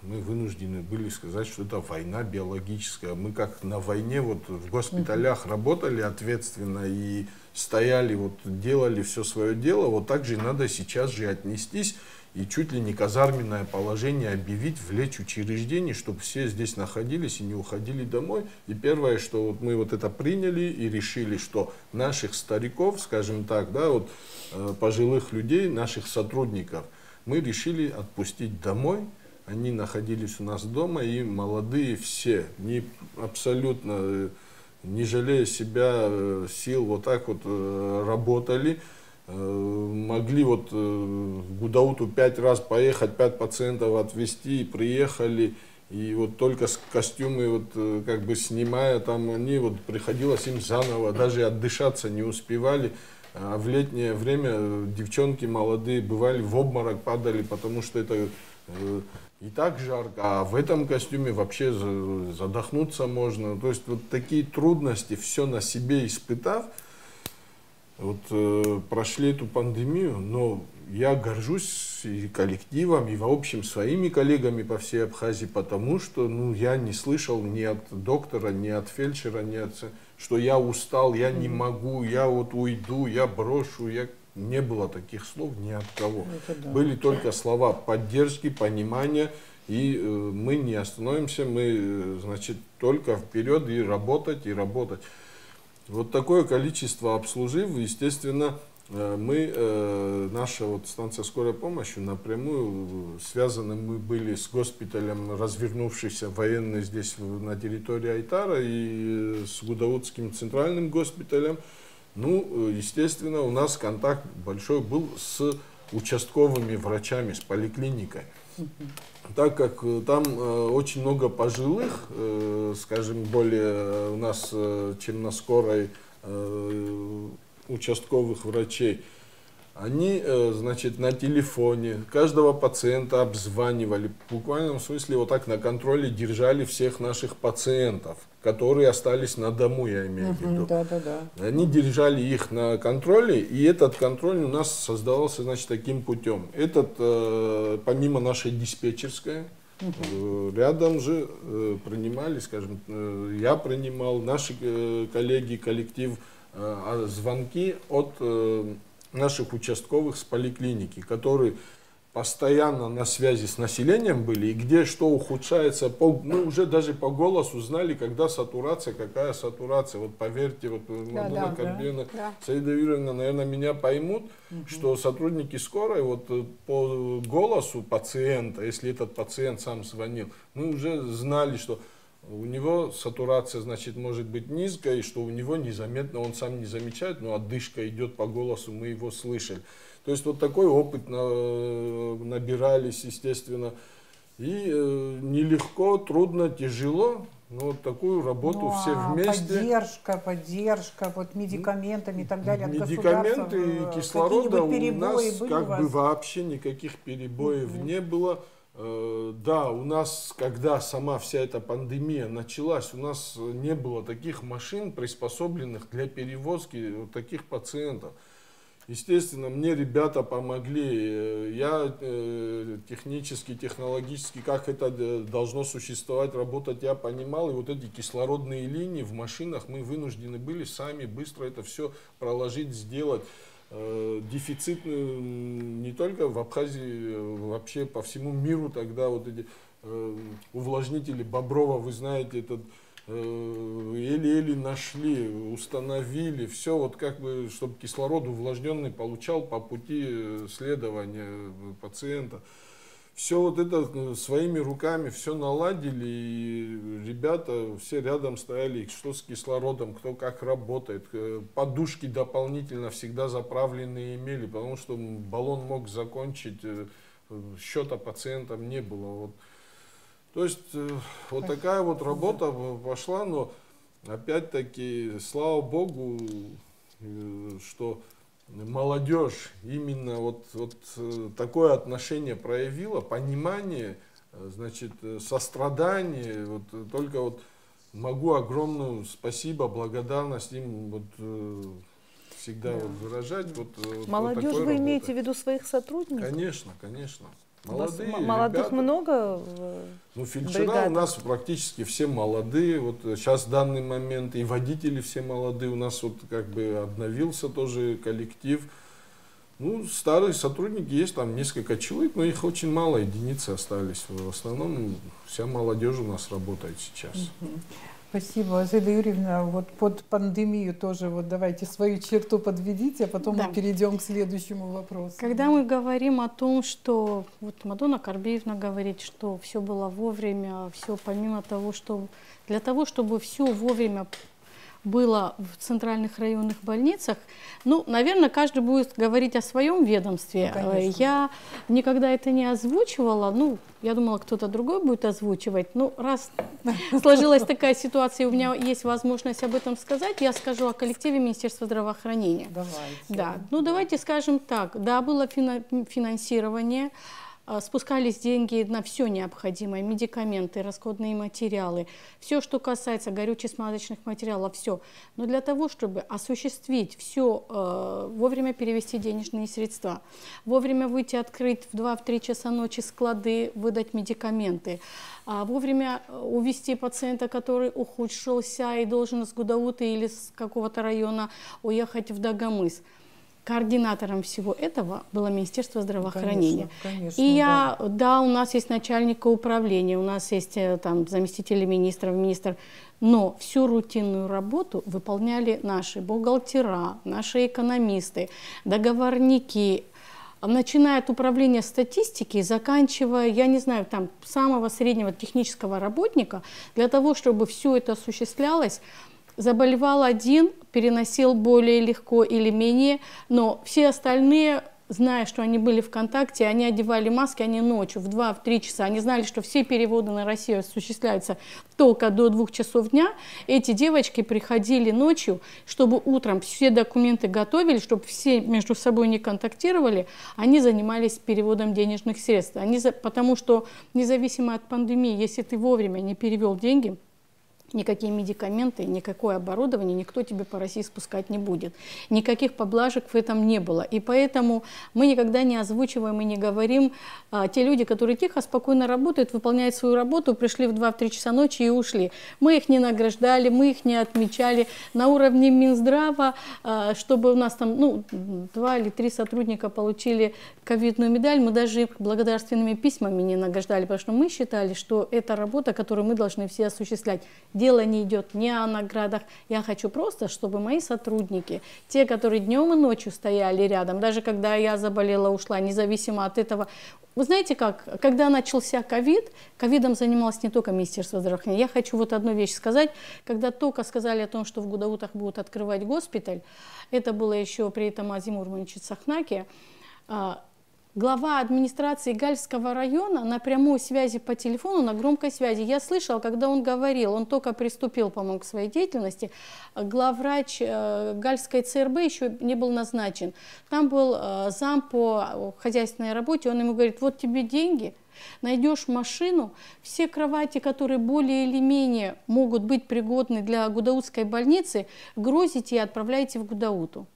мы вынуждены были сказать, что это война биологическая. Мы как на войне вот в госпиталях работали ответственно и стояли, вот делали все свое дело, вот так же надо сейчас же отнестись и чуть ли не казарменное положение объявить в лечучреждении, чтобы все здесь находились и не уходили домой. И первое, что вот мы вот это приняли и решили, что наших стариков, скажем так, да, вот пожилых людей, наших сотрудников, мы решили отпустить домой. Они находились у нас дома, и молодые все, абсолютно не жалея себя, сил, вот так вот работали. Могли вот в Гудауту 5 раз поехать, 5 пациентов отвезти, и приехали. И вот только костюмы вот как бы снимая, там они вот приходилось им заново, даже отдышаться не успевали. А в летнее время девчонки молодые бывали в обморок, падали, потому что это и так жарко, а в этом костюме вообще задохнуться можно. То есть вот такие трудности, все на себе испытав, вот прошли эту пандемию, но я горжусь и коллективом, и в общем своими коллегами по всей Абхазии, потому что я не слышал ни от доктора, ни от фельдшера, ни от, что я устал, я не могу, я вот уйду, я брошу, не было таких слов ни от кого. Да. Были только слова поддержки, понимания, и мы не остановимся, мы, значит, только вперед и работать, и работать. Вот такое количество обслужив, естественно, наша вот станция скорой помощи напрямую связаны мы были с госпиталем, развернувшийся военный здесь на территории Айтара, и с Гудаутским центральным госпиталем. Ну, естественно, у нас контакт большой был с участковыми врачами, с поликлиникой. Так как там очень много пожилых, скажем, более у нас, чем на скорой, участковых врачей, они, значит, на телефоне каждого пациента обзванивали, в буквальном смысле вот так на контроле держали всех наших пациентов, которые остались на дому, я имею в виду. Они держали их на контроле, и этот контроль у нас создавался, значит, таким путем. Помимо нашей диспетчерской, рядом же принимали, скажем, я принимал, наши коллеги, коллектив, звонки от наших участковых с поликлиники, которые постоянно на связи с населением были, и где что ухудшается, мы уже даже по голосу знали, когда сатурация, какая сатурация. Вот поверьте, вот Мадуна Карбена, Саида Юрьевна, наверное, меня поймут, что сотрудники скорой вот по голосу пациента, если этот пациент сам звонил, мы уже знали, что у него сатурация, значит, может быть низкая, и что у него незаметно, он сам не замечает, но отдышка идет по голосу, мы его слышали. То есть вот такой опыт набирались, естественно. И нелегко, трудно, тяжело, но вот такую работу все вместе. Поддержка, вот медикаментами и так далее. Медикаменты и кислорода у нас как бы вообще никаких перебоев не было. Да, у нас, когда сама вся эта пандемия началась, у нас не было таких машин, приспособленных для перевозки вот таких пациентов. Естественно, мне ребята помогли. Я технически, технологически, как это должно существовать, работать, я понимал. И вот эти кислородные линии в машинах мы вынуждены были сами быстро это все проложить, сделать. Дефицит не только в Абхазии, вообще по всему миру тогда вот эти увлажнители Боброва, вы знаете, этот еле-еле нашли, установили, все вот как бы, чтобы кислород увлажненный получал по пути следования пациента. Все вот это своими руками все наладили, и ребята все рядом стояли, что с кислородом, кто как работает. Подушки дополнительно всегда заправленные имели, потому что баллон мог закончить, счета пациентам не было. Вот. То есть вот такая вот работа пошла, но опять-таки, слава Богу, что молодежь именно вот такое отношение проявила, понимание, значит, сострадание. Вот, только вот могу огромное спасибо, благодарность им вот, всегда вот выражать. Вот, молодежь вот вы работы. имеете в виду своих сотрудников? Конечно, конечно. Молодых ребята. много? Ну, фельдшера у нас практически все молодые. Вот сейчас в данный момент и водители все молодые. У нас вот как бы обновился тоже коллектив. Ну, старые сотрудники есть, там несколько человек, но их очень мало, единицы остались. В основном вся молодежь у нас работает сейчас. Спасибо, Зинаида Юрьевна. Вот под пандемию тоже вот давайте свою черту подведите, а потом мы перейдем к следующему вопросу. Когда мы говорим о том, что вот Мадонна Карбиевна говорит, что все было вовремя, все помимо того, что для того, чтобы все вовремя было в центральных районных больницах, ну, наверное, каждый будет говорить о своем ведомстве. Ну, я никогда это не озвучивала, ну, я думала, кто-то другой будет озвучивать. Ну, раз сложилась такая ситуация, у меня есть возможность об этом сказать, я скажу о коллективе Министерства здравоохранения. Давайте. Да, ну, давайте скажем так, да, было финансирование, спускались деньги на все необходимое, медикаменты, расходные материалы, все, что касается горюче-смазочных материалов, все. Но для того, чтобы осуществить все, вовремя перевести денежные средства, вовремя выйти открыть в 2-3 часа ночи склады, выдать медикаменты, вовремя увезти пациента, который ухудшился и должен с Гудауты или с какого-то района уехать в Дагомыс. Координатором всего этого было Министерство здравоохранения. Конечно, и да, у нас есть начальника управления, у нас есть там заместители министров, министр, но всю рутинную работу выполняли наши бухгалтера, наши экономисты, договорники, начиная от управления статистики, заканчивая, я не знаю, там самого среднего технического работника, для того, чтобы все это осуществлялось. Заболевал один, переносил более легко или менее, но все остальные, зная, что они были в контакте, они одевали маски, они ночью в 2-3 часа, они знали, что все переводы на Россию осуществляются только до 2 часов дня. Эти девочки приходили ночью, чтобы утром все документы готовили, чтобы все между собой не контактировали, они занимались переводом денежных средств. Потому что независимо от пандемии, если ты вовремя не перевел деньги, никакие медикаменты, никакое оборудование никто тебе по России спускать не будет. Никаких поблажек в этом не было. И поэтому мы никогда не озвучиваем и не говорим, те люди, которые тихо, спокойно работают, выполняют свою работу, пришли в 2-3 часа ночи и ушли. Мы их не награждали, мы их не отмечали. На уровне Минздрава, чтобы у нас там 2 или 3 сотрудника получили ковидную медаль, мы даже их благодарственными письмами не награждали, потому что мы считали, что это работа, которую мы должны все осуществлять. Дело не идет не о наградах. Я хочу просто, чтобы мои сотрудники, те, которые днем и ночью стояли рядом, даже когда я заболела, ушла, независимо от этого. Вы знаете как, когда начался ковид, ковидом занималось не только Министерство здравоохранения. Я хочу вот одну вещь сказать. Когда только сказали о том, что в Гудаутах будут открывать госпиталь, это было еще при этом Азимур Муничи Цахнаке, глава администрации Гальского района на прямой связи по телефону, на громкой связи. Я слышала, когда он говорил, он только приступил, по-моему, к своей деятельности, главврач Гальской ЦРБ еще не был назначен. Там был зам по хозяйственной работе, он ему говорит, вот тебе деньги, найдешь машину, все кровати, которые более или менее могут быть пригодны для Гудаутской больницы, грузите и отправляйте в Гудауту.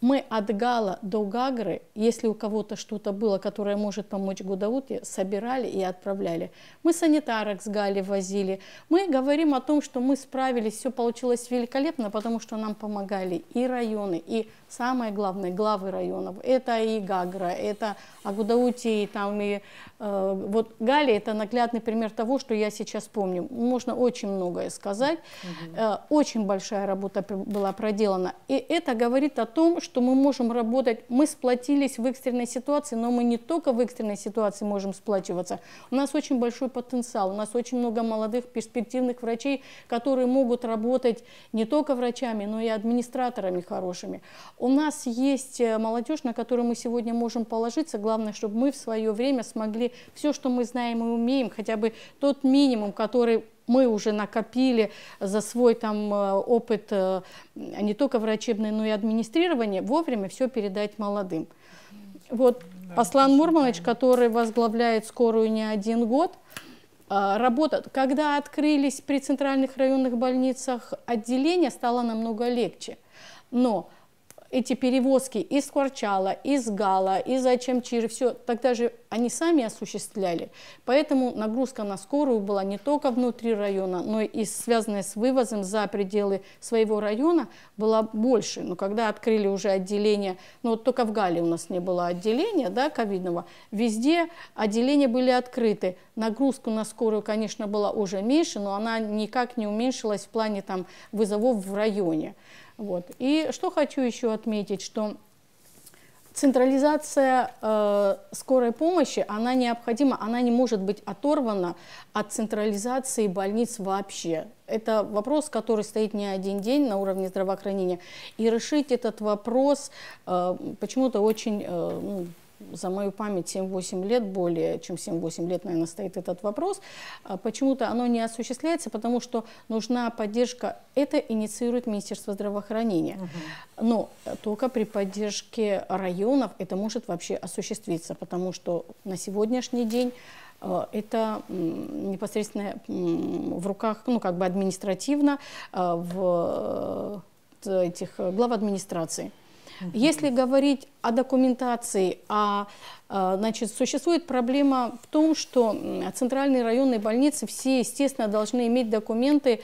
Мы от Гала до Гагры, если у кого-то что-то было, которое может помочь Гудауте, собирали и отправляли. Мы санитарок с Гали возили. Мы говорим о том, что мы справились, все получилось великолепно, потому что нам помогали и районы, и самое главное, главы районов. Это и Гагра, это Гудауте, и там и вот Гали — это наглядный пример того, что я сейчас помню. Можно очень многое сказать. Очень большая работа была проделана. И это говорит о том, что мы можем работать, мы сплотились в экстренной ситуации, но мы не только в экстренной ситуации можем сплачиваться. У нас очень большой потенциал, у нас очень много молодых перспективных врачей, которые могут работать не только врачами, но и администраторами хорошими. У нас есть молодежь, на которую мы сегодня можем положиться. Главное, чтобы мы в свое время смогли все, что мы знаем и умеем, хотя бы тот минимум, который мы уже накопили за свой там опыт, не только врачебный, но и администрирование, вовремя все передать молодым. Вот Аслан Мурманович, который возглавляет скорую не один год, работа, когда открылись при центральных районных больницах отделения, стало намного легче. Но эти перевозки из Кварчала, из Гала, из Ачамчиры, все, тогда же они сами осуществляли. Поэтому нагрузка на скорую была не только внутри района, но и связанная с вывозом за пределы своего района была больше. Но когда открыли уже отделение, ну вот только в Гале у нас не было отделения, да, ковидного, везде отделения были открыты. Нагрузка на скорую, конечно, была уже меньше, но она никак не уменьшилась в плане там вызовов в районе. Вот. И что хочу еще отметить, что централизация скорой помощи, она необходима, она не может быть оторвана от централизации больниц вообще. Это вопрос, который стоит не один день на уровне здравоохранения. И решить этот вопрос почему-то очень... за мою память 7-8 лет, более чем 7-8 лет, наверное, стоит этот вопрос. Почему-то оно не осуществляется, потому что нужна поддержка. Это инициирует Министерство здравоохранения. Но только при поддержке районов это может вообще осуществиться, потому что на сегодняшний день это непосредственно в руках, ну, как бы административно, в этих глав администрации. Если говорить о документации, значит, существует проблема в том, что центральные районные больницы все, естественно, должны иметь документы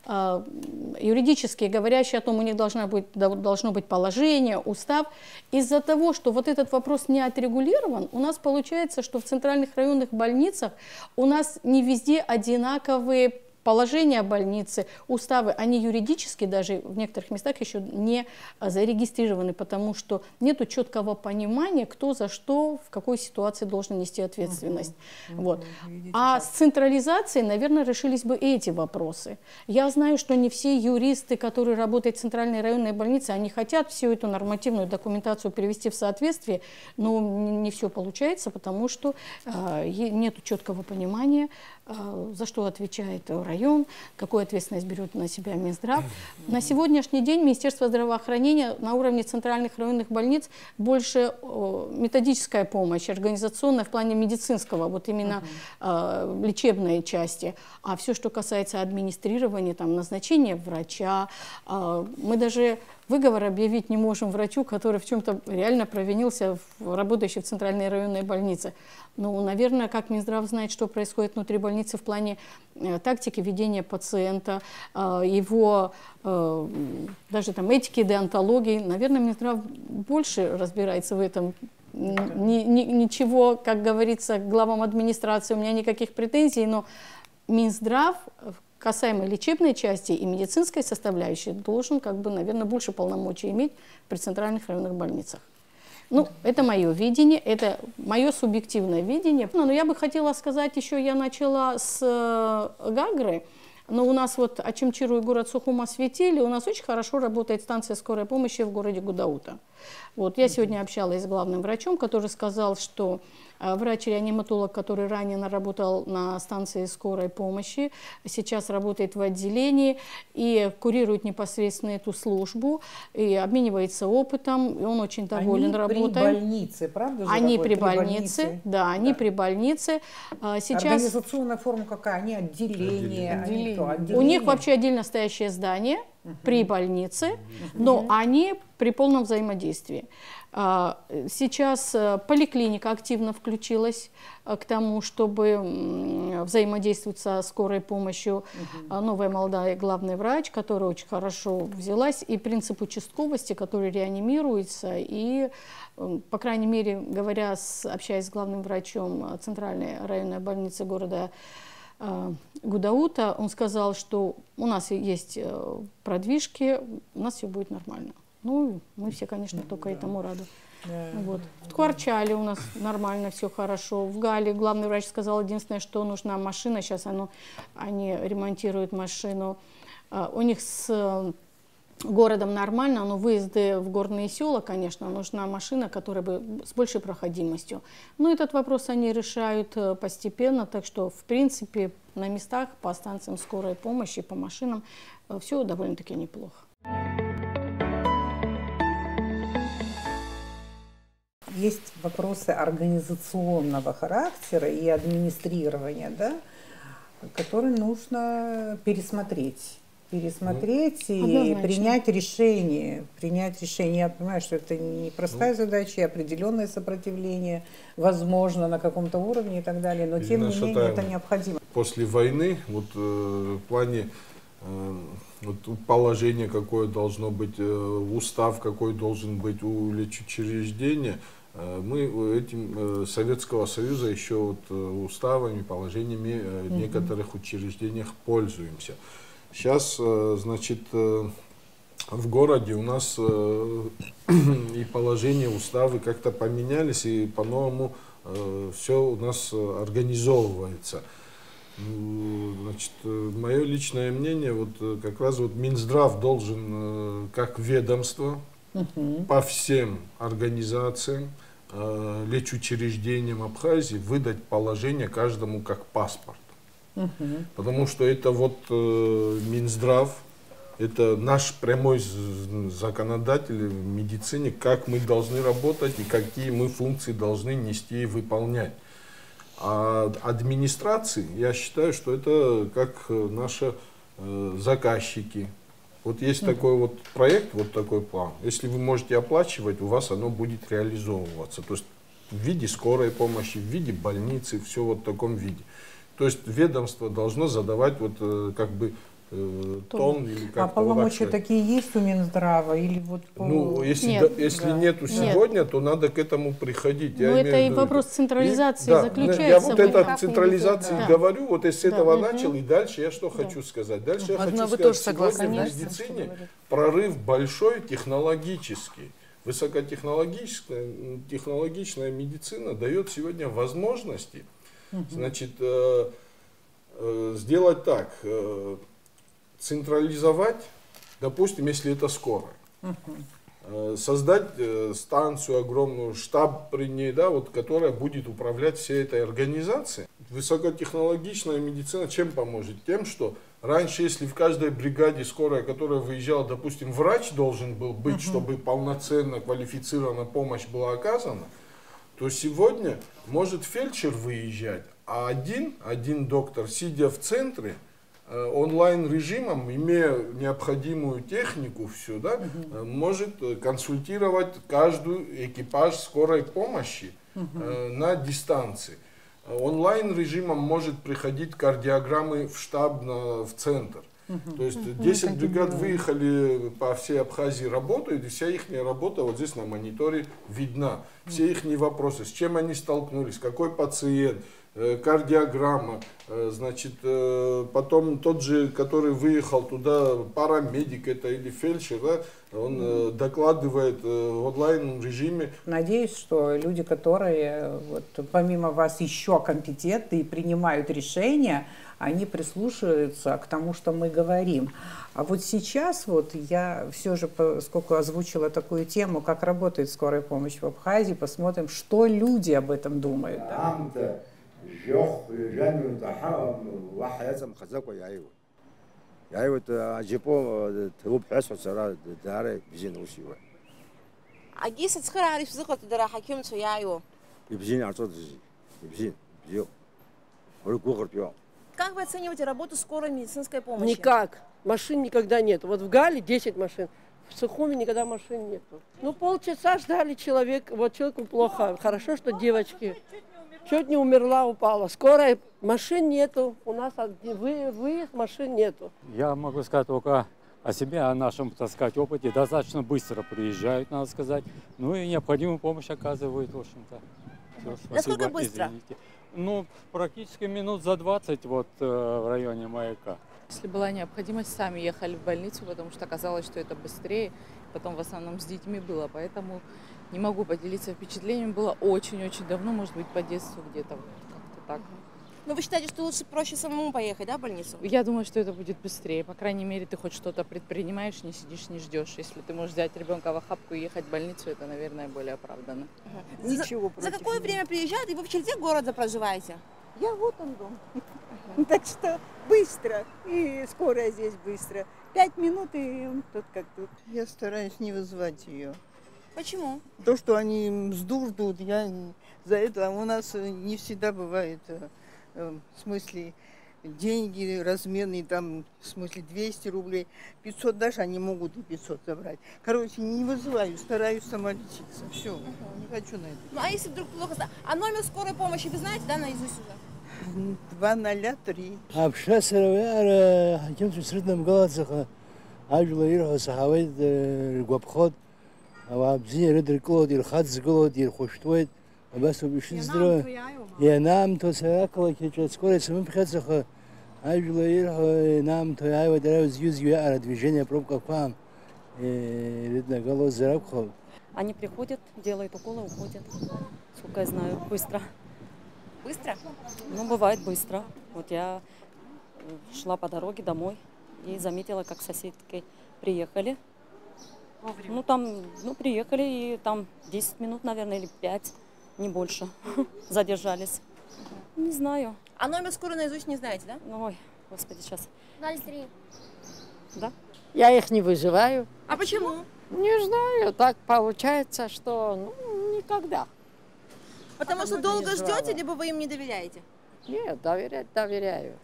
юридические, говорящие о том, у них должно быть положение, устав. Из-за того, что вот этот вопрос не отрегулирован, у нас получается, что в центральных районных больницах у нас не везде одинаковые положения больницы, уставы, они юридически даже в некоторых местах еще не зарегистрированы, потому что нет четкого понимания, кто за что, в какой ситуации должен нести ответственность. Вот. А с централизацией, наверное, решились бы эти вопросы. Я знаю, что не все юристы, которые работают в центральной районной больнице, они хотят всю эту нормативную документацию привести в соответствие, но не все получается, потому что нет четкого понимания, за что отвечает район, какую ответственность берет на себя Минздрав. На сегодняшний день Министерство здравоохранения на уровне центральных районных больниц больше методическая помощь, организационная в плане медицинского, вот именно лечебной части. А все, что касается администрирования, там, назначения врача, мы даже выговор объявить не можем врачу, который в чем-то реально провинился, работающий в центральной районной больнице. Ну, наверное, как Минздрав знает, что происходит внутри больницы в плане тактики ведения пациента, его даже там этики, деонтологии. Наверное, Минздрав больше разбирается в этом. Ничего, как говорится, главам администрации у меня никаких претензий, но Минздрав касаемо лечебной части и медицинской составляющей должен, как бы, наверное, больше полномочий иметь при центральных районных больницах. Ну, это мое видение, это мое субъективное видение. Но я бы хотела сказать, еще я начала с Гагры, но у нас вот Ачамчиру и город Сухум осветили, у нас очень хорошо работает станция скорой помощи в городе Гудаута. Вот, я сегодня общалась с главным врачом, который сказал, что врач-реаниматолог, который ранее работал на станции скорой помощи, сейчас работает в отделении и курирует непосредственно эту службу, и обменивается опытом, и он очень доволен работой. Они при больнице, правда же? Они при больнице, да, они при больнице. Сейчас... Организационная форма какая? Они отделение. У них вообще отдельно стоящее здание при больнице, но они при полном взаимодействии. Сейчас поликлиника активно включилась к тому, чтобы взаимодействовать со скорой помощью. Новая молодая главный врач, которая очень хорошо взялась, и принцип участковости, который реанимируется, и, по крайней мере, общаясь с главным врачом Центральной районной больницы города Гудаута, он сказал, что у нас есть продвижки, у нас все будет нормально. Ну, мы все, конечно, только этому рады. Вот. В Ткварчале у нас нормально, все хорошо. В Гале главный врач сказал, единственное, что нужна машина. Сейчас они ремонтируют машину. У них с городом нормально, но выезды в горные села, конечно, нужна машина, которая бы с большей проходимостью. Но этот вопрос они решают постепенно, так что, в принципе, на местах по станциям скорой помощи, по машинам все довольно-таки неплохо. Есть вопросы организационного характера и администрирования, да, которые нужно пересмотреть и однозначно принять решение. Я понимаю, что это непростая задача, и определенное сопротивление, возможно, на каком-то уровне и так далее, но тем не менее это необходимо. После войны, вот в плане вот положение какое должно быть, устав какой должен быть у лечучреждения, мы этим Советского Союза еще вот уставами, положениями в некоторых учреждениях пользуемся. Сейчас, значит, в городе у нас и положение, уставы как-то поменялись, и по-новому все у нас организовывается. Значит, мое личное мнение, вот как раз вот Минздрав должен, как ведомство, по всем организациям, лечучреждениям Абхазии выдать положение каждому как паспорт. Потому что это вот Минздрав, это наш прямой законодатель в медицине, как мы должны работать и какие мы функции должны нести и выполнять. А администрации, я считаю, что это как наши заказчики. Вот есть такой вот проект, вот такой план. Если вы можете оплачивать, у вас оно будет реализовываться. То есть в виде скорой помощи, в виде больницы, все вот в таком виде. То есть ведомство должно задавать вот как бы тон или как-то. А полномочия такие есть у Минздрава или вот? Ну, если нету сегодня, то надо к этому приходить. Ну, это и вопрос централизации заключается. Я вот это централизации говорю, вот из этого начал, и дальше я что хочу сказать. Дальше я хочу сказать, сегодня в медицине прорыв большой технологический. Высокотехнологичная медицина дает сегодня возможности, значит, сделать так, централизовать, допустим, если это скорая, создать станцию огромную, штаб при ней, да, вот, которая будет управлять всей этой организацией. Высокотехнологичная медицина чем поможет? Тем, что раньше, если в каждой бригаде скорая, которая выезжала, допустим, врач должен был быть, чтобы полноценно квалифицированная помощь была оказана, то сегодня может фельдшер выезжать, а один доктор, сидя в центре, онлайн-режимом, имея необходимую технику, все, да, может консультировать каждый экипаж скорой помощи на дистанции. Онлайн-режимом может приходить кардиограммы в штаб, в центр. То есть 10 бригад выехали по всей Абхазии, работают, и вся их работа вот здесь на мониторе видна. Все их вопросы, с чем они столкнулись, какой пациент, кардиограмма, значит, потом тот же, который выехал туда, парамедик это или фельдшер, да, он докладывает в онлайн-режиме. Надеюсь, что люди, которые вот, помимо вас еще компетентны и принимают решения, они прислушиваются к тому, что мы говорим. А вот сейчас вот я все же, поскольку озвучила такую тему, как работает скорая помощь в Абхазии, посмотрим, что люди об этом думают. Как вы оцениваете работу скорой медицинской помощи? Никак. Машин никогда нет. Вот в Гале 10 машин, в Сухуми никогда машин нет. Ну, полчаса ждали человек, вот человеку плохо. Хорошо, что девочки чуть не умерла, упала. Скорой машин нету, у нас выезд машин нету. Я могу сказать только о себе, о нашем, так сказать, опыте. Достаточно быстро приезжают, надо сказать. Ну и необходимую помощь оказывают, в общем-то. Насколько быстро? Извините. Ну, практически минут за 20 вот в районе Маяка. Если была необходимость, сами ехали в больницу, потому что оказалось, что это быстрее. Потом в основном с детьми было, поэтому не могу поделиться впечатлениями. Было очень-очень давно, может быть, по детству где-то как-то так. Но вы считаете, что лучше проще самому поехать, да, в больницу? Я думаю, что это будет быстрее. По крайней мере, ты хоть что-то предпринимаешь, не сидишь, не ждешь. Если ты можешь взять ребенка в охапку и ехать в больницу, это, наверное, более оправданно. Ничего за какое время приезжают, и вы в черте города проживаете? Я вот он дом. Так что быстро. И скорая здесь быстро. 5 минут, и тут как тут. Я стараюсь не вызывать ее. Почему? То, что они мзду ждут, я за это. У нас не всегда бывает, в смысле, деньги разменные, там, в смысле, 200 рублей, 500 даже, они могут и 500 забрать. Короче, не вызываю, стараюсь сама лечиться. Все, не хочу на это. Ну, а если вдруг плохо... А номер скорой помощи вы знаете, да, наизусть уже? 203. Абшас ара хаким среднем галацха ажла ирха сахавид гвабхот абзи редр клодир хадз клодир хоштвет бас обишин здра я нам то сакала кечет скоро сам пхацха ажла ирха нам то я драйв юз я движение пробка фам редна гало зарабхо. Они приходят, делают уколы, уходят. Сколько я знаю, быстро. Быстро? Ну, бывает быстро. Вот я шла по дороге домой и заметила, как соседки приехали. Вовремя. Ну, там, приехали, и там 10 минут, наверное, или 5, не больше, задержались. Не знаю. А номер скорой наизусть не знаете, да? Ой, господи, сейчас. 03. Да? Я их не вызываю. А почему? Не знаю, так получается, что никогда. Потому что долго ждете, либо вы им не доверяете? Нет, доверяю.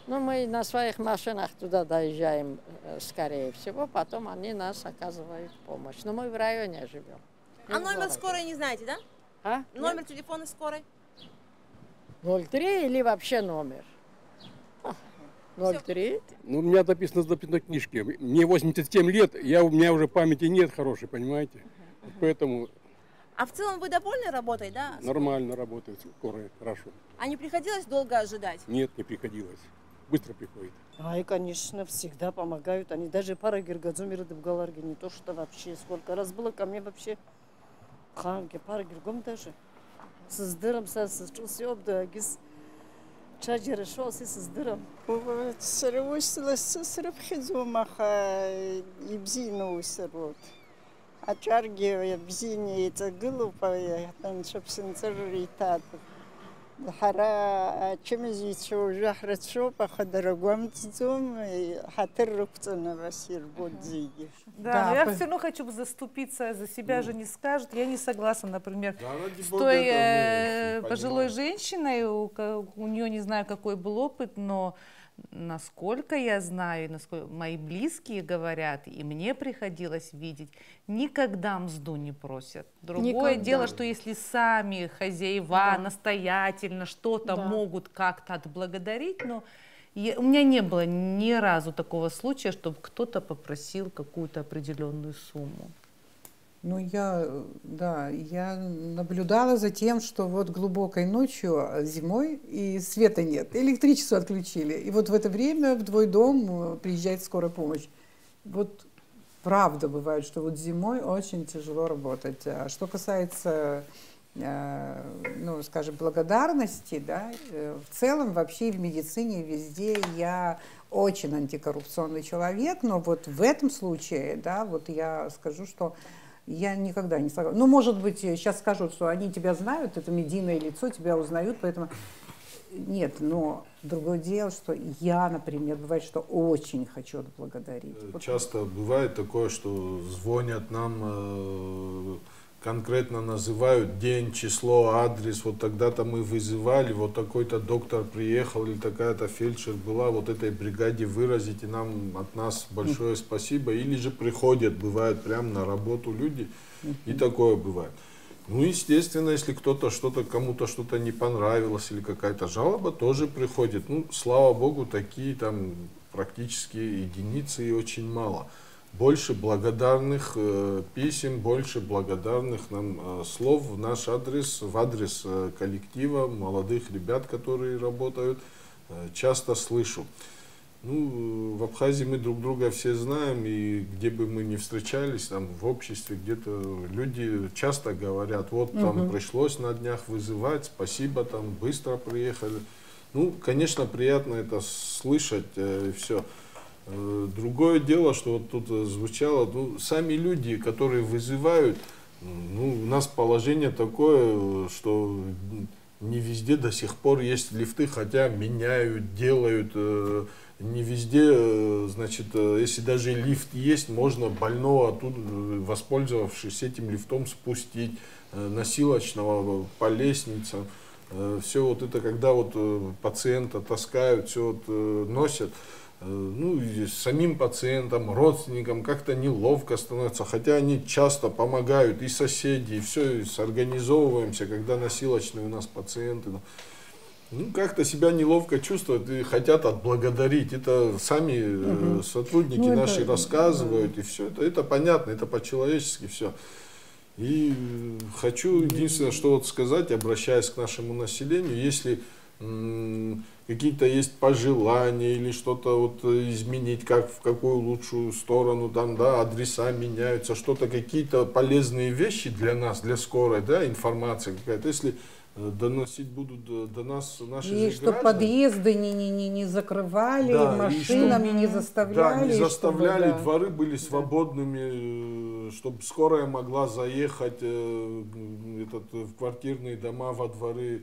Но мы на своих машинах туда доезжаем, скорее всего, потом они нас оказывают помощь. Но мы в районе живем. А номер скорой не знаете, да? А? Номер телефона скорой? 03 или вообще номер? 03. Ну, у меня написано в записной книжке. Мне 87 лет, у меня уже памяти нет хорошей, понимаете? Поэтому... А в целом вы довольны работой, да? Нормально работает скорая, хорошо. А не приходилось долго ожидать? Нет, не приходилось. Быстро приходит. Ай, конечно, всегда помогают. Они даже пара гергазумирды в Галарге, не то что вообще. Сколько раз было ко мне вообще. Ханги, пара гергом даже. Сыздырым, сычылсы обда, гиз чаджеры шосы сыздырым. Сырвысыласы сырыпхизу маха ибзину сырвот. Ачарги ибзини цагылупа, там шапсын царритат. Хара чемизичу жахрачу пахадарагом цум хатыррукцана Васир Бодзиги. Да, но я все равно хочу заступиться за себя, же не скажут. Я не согласна, например, с той пожилой женщиной, у нее не знаю, какой был опыт, но насколько я знаю, насколько мои близкие говорят, и мне приходилось видеть, никогда мзду не просят. Другое дело, что если сами хозяева настоятельно что-то могут как-то отблагодарить, но у меня не было ни разу такого случая, чтобы кто-то попросил какую-то определенную сумму. Ну, я наблюдала за тем, что вот глубокой ночью, зимой, и света нет, электричество отключили. И вот в это время в твой дом приезжает скорая помощь. Вот правда бывает, что вот зимой очень тяжело работать. А что касается, ну, скажем, благодарности, да, в целом вообще в медицине везде я очень антикоррупционный человек, но вот в этом случае, да, вот я скажу, что я никогда не согласна. Ну, может быть, сейчас скажут, что они тебя знают, это медийное лицо, тебя узнают, поэтому... Нет, но другое дело, что я, например, бывает, что очень хочу отблагодарить. Часто бывает такое, что звонят нам, конкретно называют день, число, адрес, вот тогда-то мы вызывали, вот такой-то доктор приехал или такая-то фельдшер была, вот этой бригаде выразите нам от нас большое спасибо. Или же приходят, бывает, прямо на работу люди, и такое бывает. Ну, естественно, если кто-то что-то, кому-то что-то не понравилось или какая-то жалоба, тоже приходит. Ну, слава богу, такие там практически единицы и очень мало. Больше благодарных писем, больше благодарных нам слов в наш адрес, в адрес коллектива, молодых ребят, которые работают, часто слышу. Ну, в Абхазии мы друг друга все знаем, и где бы мы ни встречались, там, в обществе, где-то люди часто говорят, вот там пришлось на днях вызывать, спасибо, там, быстро приехали. Ну, конечно, приятно это слышать, все. Другое дело, что вот тут звучало, ну, сами люди, которые вызывают, ну, у нас положение такое, что не везде до сих пор есть лифты, хотя меняют, делают, не везде, значит, если даже лифт есть, можно больного оттуда, воспользовавшись этим лифтом, спустить, носилочного по лестницам. Все вот это, когда вот пациента таскают, все вот носят, ну, и самим пациентам, родственникам как-то неловко становится, хотя они часто помогают, и соседи, и все, и сорганизовываемся, когда носилочные у нас пациенты. Ну, как-то себя неловко чувствуют и хотят отблагодарить. Это сами сотрудники наши рассказывают, и все. Это понятно, это по-человечески все. И хочу единственное, что вот сказать, обращаясь к нашему населению, если какие-то есть пожелания или что-то вот изменить, как в какую лучшую сторону, там, да, адреса меняются, что-то, какие-то полезные вещи для нас, для скорой, да, информация какая-то, если доносить будут до нас наши и чтобы подъезды не закрывали, да, машинами не заставляли. Да, не заставляли, чтобы, дворы были свободными, чтобы скорая могла заехать в квартирные дома, во дворы.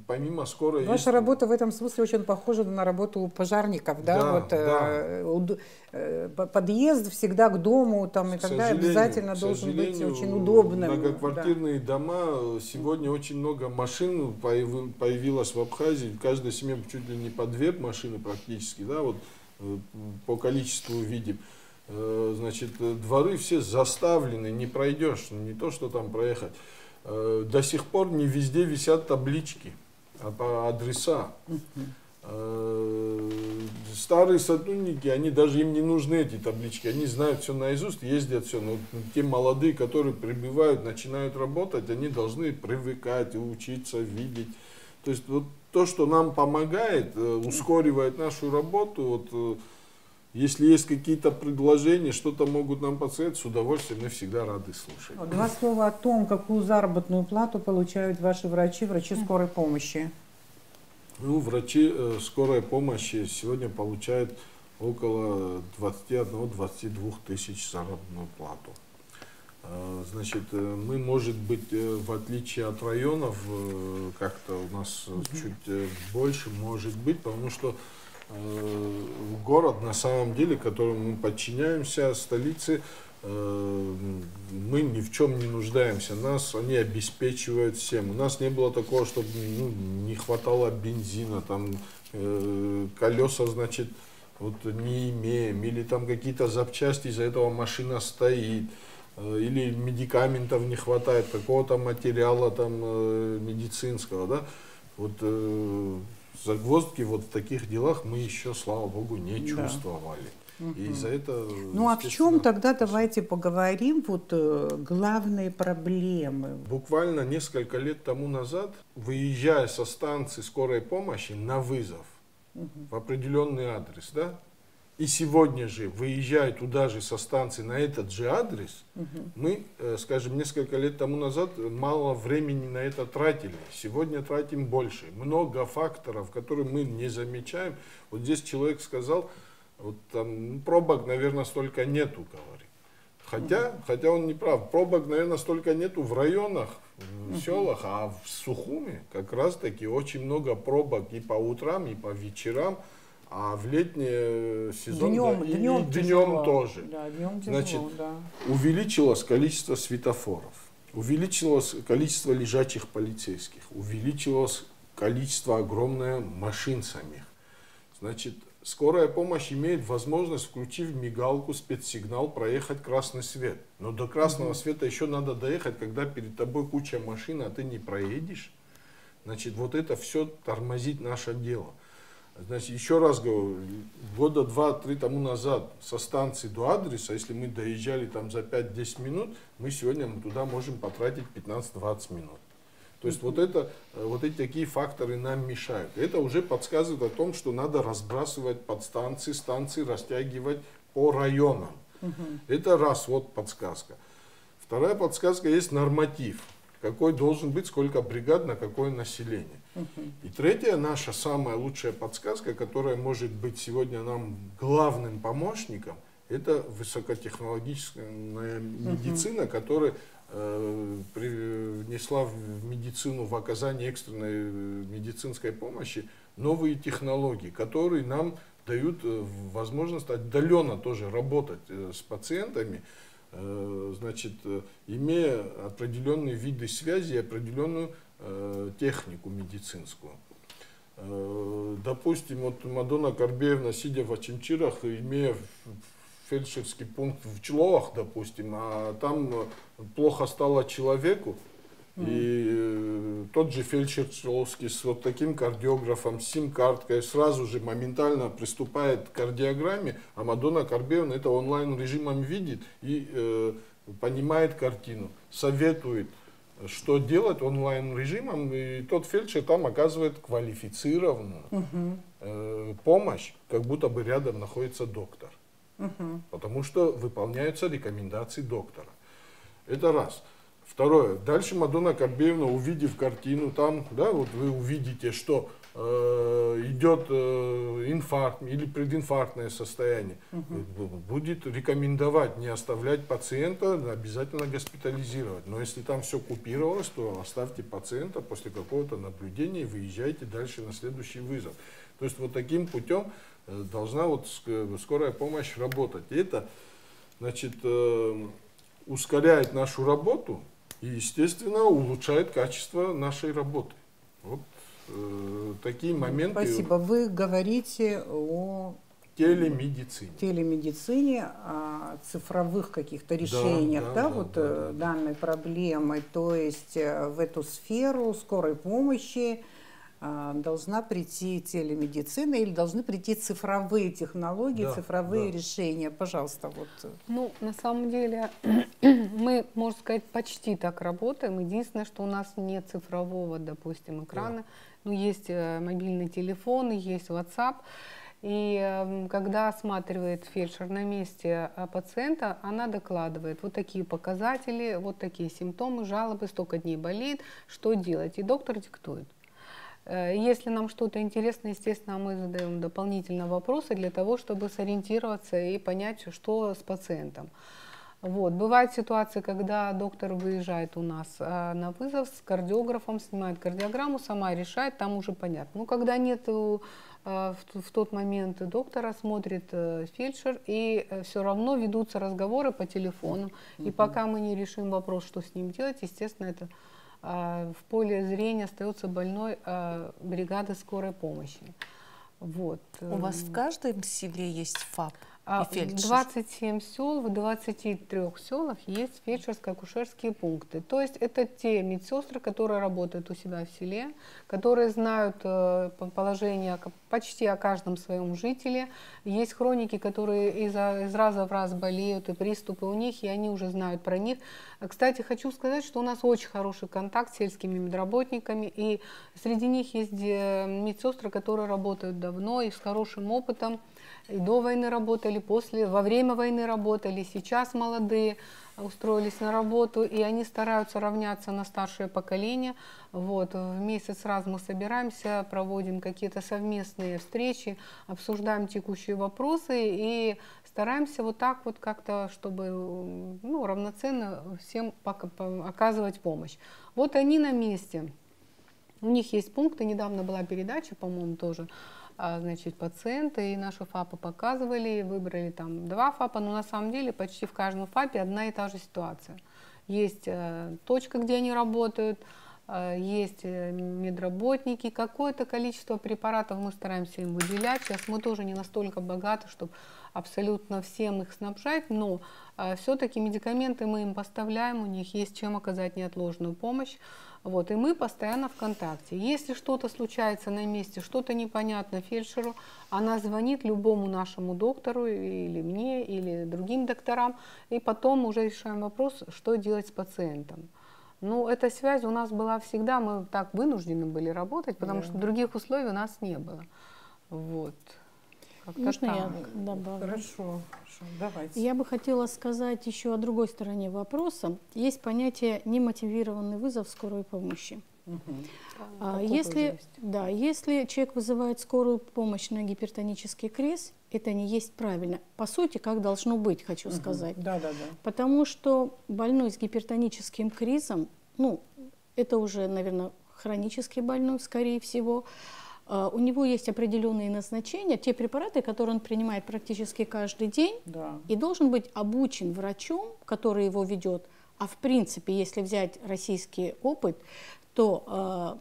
Помимо скорой... Ваша работа в этом смысле очень похожа на работу пожарников, да? Вот, подъезд всегда к дому там, и так далее обязательно должен быть очень удобным. Многоквартирные дома, сегодня очень много машин появилось в Абхазии, в каждой семье чуть ли не по 2 машины практически, да, вот по количеству видим. Значит, дворы все заставлены, не пройдешь, не то что там проехать. До сих пор не везде висят таблички, адреса. Старые сотрудники, они даже им не нужны эти таблички, они знают все наизусть, ездят все. Но те молодые, которые прибывают, начинают работать, они должны привыкать, учиться, видеть. То есть вот то, что нам помогает, ускоривает нашу работу, вот, если есть какие-то предложения, что-то могут нам подсказать, с удовольствием мы всегда рады слушать. 2 слова о том, какую заработную плату получают ваши врачи скорой помощи. Ну, врачи скорой помощи сегодня получают около 21-22 тысяч заработную плату. Значит, мы, может быть, в отличие от районов, как-то у нас чуть больше, может быть, потому что город, на самом деле, которому мы подчиняемся, столице, мы ни в чем не нуждаемся. Нас они обеспечивают всем. У нас не было такого, чтобы не хватало бензина, там, колеса, значит, вот, не имеем, или там какие-то запчасти, из-за этого машина стоит, или медикаментов не хватает, какого-то материала там, медицинского, да, вот. Загвоздки вот в таких делах мы еще, слава богу, не чувствовали. И из-за этого... Ну а в чем тогда, давайте поговорим, вот главные проблемы? Буквально несколько лет тому назад, выезжая со станции скорой помощи на вызов в определенный адрес, да, и сегодня же, выезжая туда же со станции на этот же адрес, мы, скажем, несколько лет тому назад мало времени на это тратили. Сегодня тратим больше. Много факторов, которые мы не замечаем. Вот здесь человек сказал, вот там пробок, наверное, столько нету, говорит. Хотя он не прав. Пробок, наверное, столько нету в районах, в селах, а в Сухуми как раз-таки очень много пробок и по утрам, и по вечерам. А в летний сезон днем тоже. Да, днем тяжело, значит, да. увеличилось количество светофоров, увеличилось количество лежачих полицейских, увеличилось количество огромное машин самих. Значит, скорая помощь имеет возможность, включив мигалку, спецсигнал, проехать красный свет. Но до красного света еще надо доехать, когда перед тобой куча машин, а ты не проедешь. Значит, вот это все тормозит наше дело. Значит, еще раз говорю, года 2-3 тому назад со станции до адреса, если мы доезжали там за 5-10 минут, мы сегодня туда можем потратить 15-20 минут. То есть вот эти такие факторы нам мешают. Это уже подсказывает о том, что надо разбрасывать подстанции, станции растягивать по районам. Это раз, вот подсказка. Вторая подсказка, есть норматив. Какой должен быть, сколько бригад на какое население. И третья наша самая лучшая подсказка, которая может быть сегодня нам главным помощником, это высокотехнологичная медицина, которая принесла в медицину, в оказание экстренной медицинской помощи новые технологии, которые нам дают возможность отдаленно тоже работать с пациентами, значит, имея определенные виды связи, определенную технику медицинскую. Допустим, вот Мадонна Карбеевна, сидя в Очимчирах, имея фельдшерский пункт в Чловах, допустим, а там плохо стало человеку, и тот же фельдшер Чловский с вот таким кардиографом, с сим-карткой сразу же моментально приступает к кардиограмме, а Мадонна Карбеевна это онлайн-режимом видит и понимает картину, советует, что делать онлайн-режимом, и тот фельдшер там оказывает квалифицированную помощь, как будто бы рядом находится доктор. Потому что выполняются рекомендации доктора. Это раз. Второе. Дальше Мадонна Карбеевна, увидев картину, там, да, вот вы увидите, что идет инфаркт или прединфарктное состояние, будет рекомендовать не оставлять пациента, обязательно госпитализировать. Но если там все купировалось, то оставьте пациента после какого-то наблюдения и выезжайте дальше на следующий вызов. То есть вот таким путем должна вот скорая помощь работать. И это, значит, ускоряет нашу работу и, естественно, улучшает качество нашей работы. Вот такие моменты. Спасибо. Вы говорите о телемедицине. Телемедицине, о цифровых каких-то решениях, да, данной проблемы. То есть в эту сферу скорой помощи должна прийти телемедицина или должны прийти цифровые технологии, цифровые решения. Пожалуйста. Вот. Ну, на самом деле, мы, можно сказать, почти так работаем. Единственное, что у нас нет цифрового, допустим, экрана. Ну, есть мобильный телефон, есть WhatsApp. И когда осматривает фельдшер на месте пациента, она докладывает вот такие показатели, вот такие симптомы, жалобы, столько дней болит, что делать. И доктор диктует. Если нам что-то интересно, естественно, мы задаем дополнительно вопросы для того, чтобы сориентироваться и понять, что с пациентом. Вот. Бывают ситуации, когда доктор выезжает у нас на вызов с кардиографом, снимает кардиограмму, сама решает, там уже понятно. Но когда нет в тот момент доктора, смотрит фельдшер, и все равно ведутся разговоры по телефону. И пока мы не решим вопрос, что с ним делать, естественно, это в поле зрения остается больной бригады скорой помощи. Вот. У вас в каждом селе есть ФАП? В 27 сел, в 23 селах есть фельдшерско-акушерские пункты. То есть это те медсестры, которые работают у себя в селе, которые знают положение почти о каждом своем жителе. Есть хроники, которые из раза в раз болеют, и приступы у них, и они уже знают про них. Кстати, хочу сказать, что у нас очень хороший контакт с сельскими медработниками, и среди них есть медсестры, которые работают давно и с хорошим опытом. И до войны работали, во время войны работали, сейчас молодые устроились на работу, и они стараются равняться на старшее поколение. Вот. В месяц раз мы собираемся, проводим какие-то совместные встречи, обсуждаем текущие вопросы и стараемся вот так вот как-то, чтобы равноценно всем оказывать помощь. Вот они на месте. У них есть пункты, недавно была передача, по-моему, тоже. Значит, пациенты и наши ФАПы показывали, выбрали там 2 ФАПа, но на самом деле почти в каждом ФАПе одна и та же ситуация. Есть точка, где они работают, есть медработники, какое-то количество препаратов мы стараемся им выделять. Сейчас мы тоже не настолько богаты, чтобы абсолютно всем их снабжать, но все-таки медикаменты мы им поставляем, у них есть чем оказать неотложную помощь. Вот, и мы постоянно в контакте. Если что-то случается на месте, что-то непонятно фельдшеру, она звонит любому нашему доктору, или мне, или другим докторам, и потом уже решаем вопрос, что делать с пациентом. Ну, эта связь у нас была всегда, мы так вынуждены были работать, потому что других условий у нас не было. Вот. Можно я добавлю? Хорошо, давайте. Я бы хотела сказать еще о другой стороне вопроса. Есть понятие немотивированный вызов скорой помощи. Если человек вызывает скорую помощь на гипертонический криз, это не есть правильно. По сути, как должно быть, хочу сказать. Потому что больной с гипертоническим кризом, это уже, наверное, хронический больной, скорее всего, у него есть определенные назначения, те препараты, которые он принимает практически каждый день, и должен быть обучен врачом, который его ведет. А в принципе, если взять российский опыт, то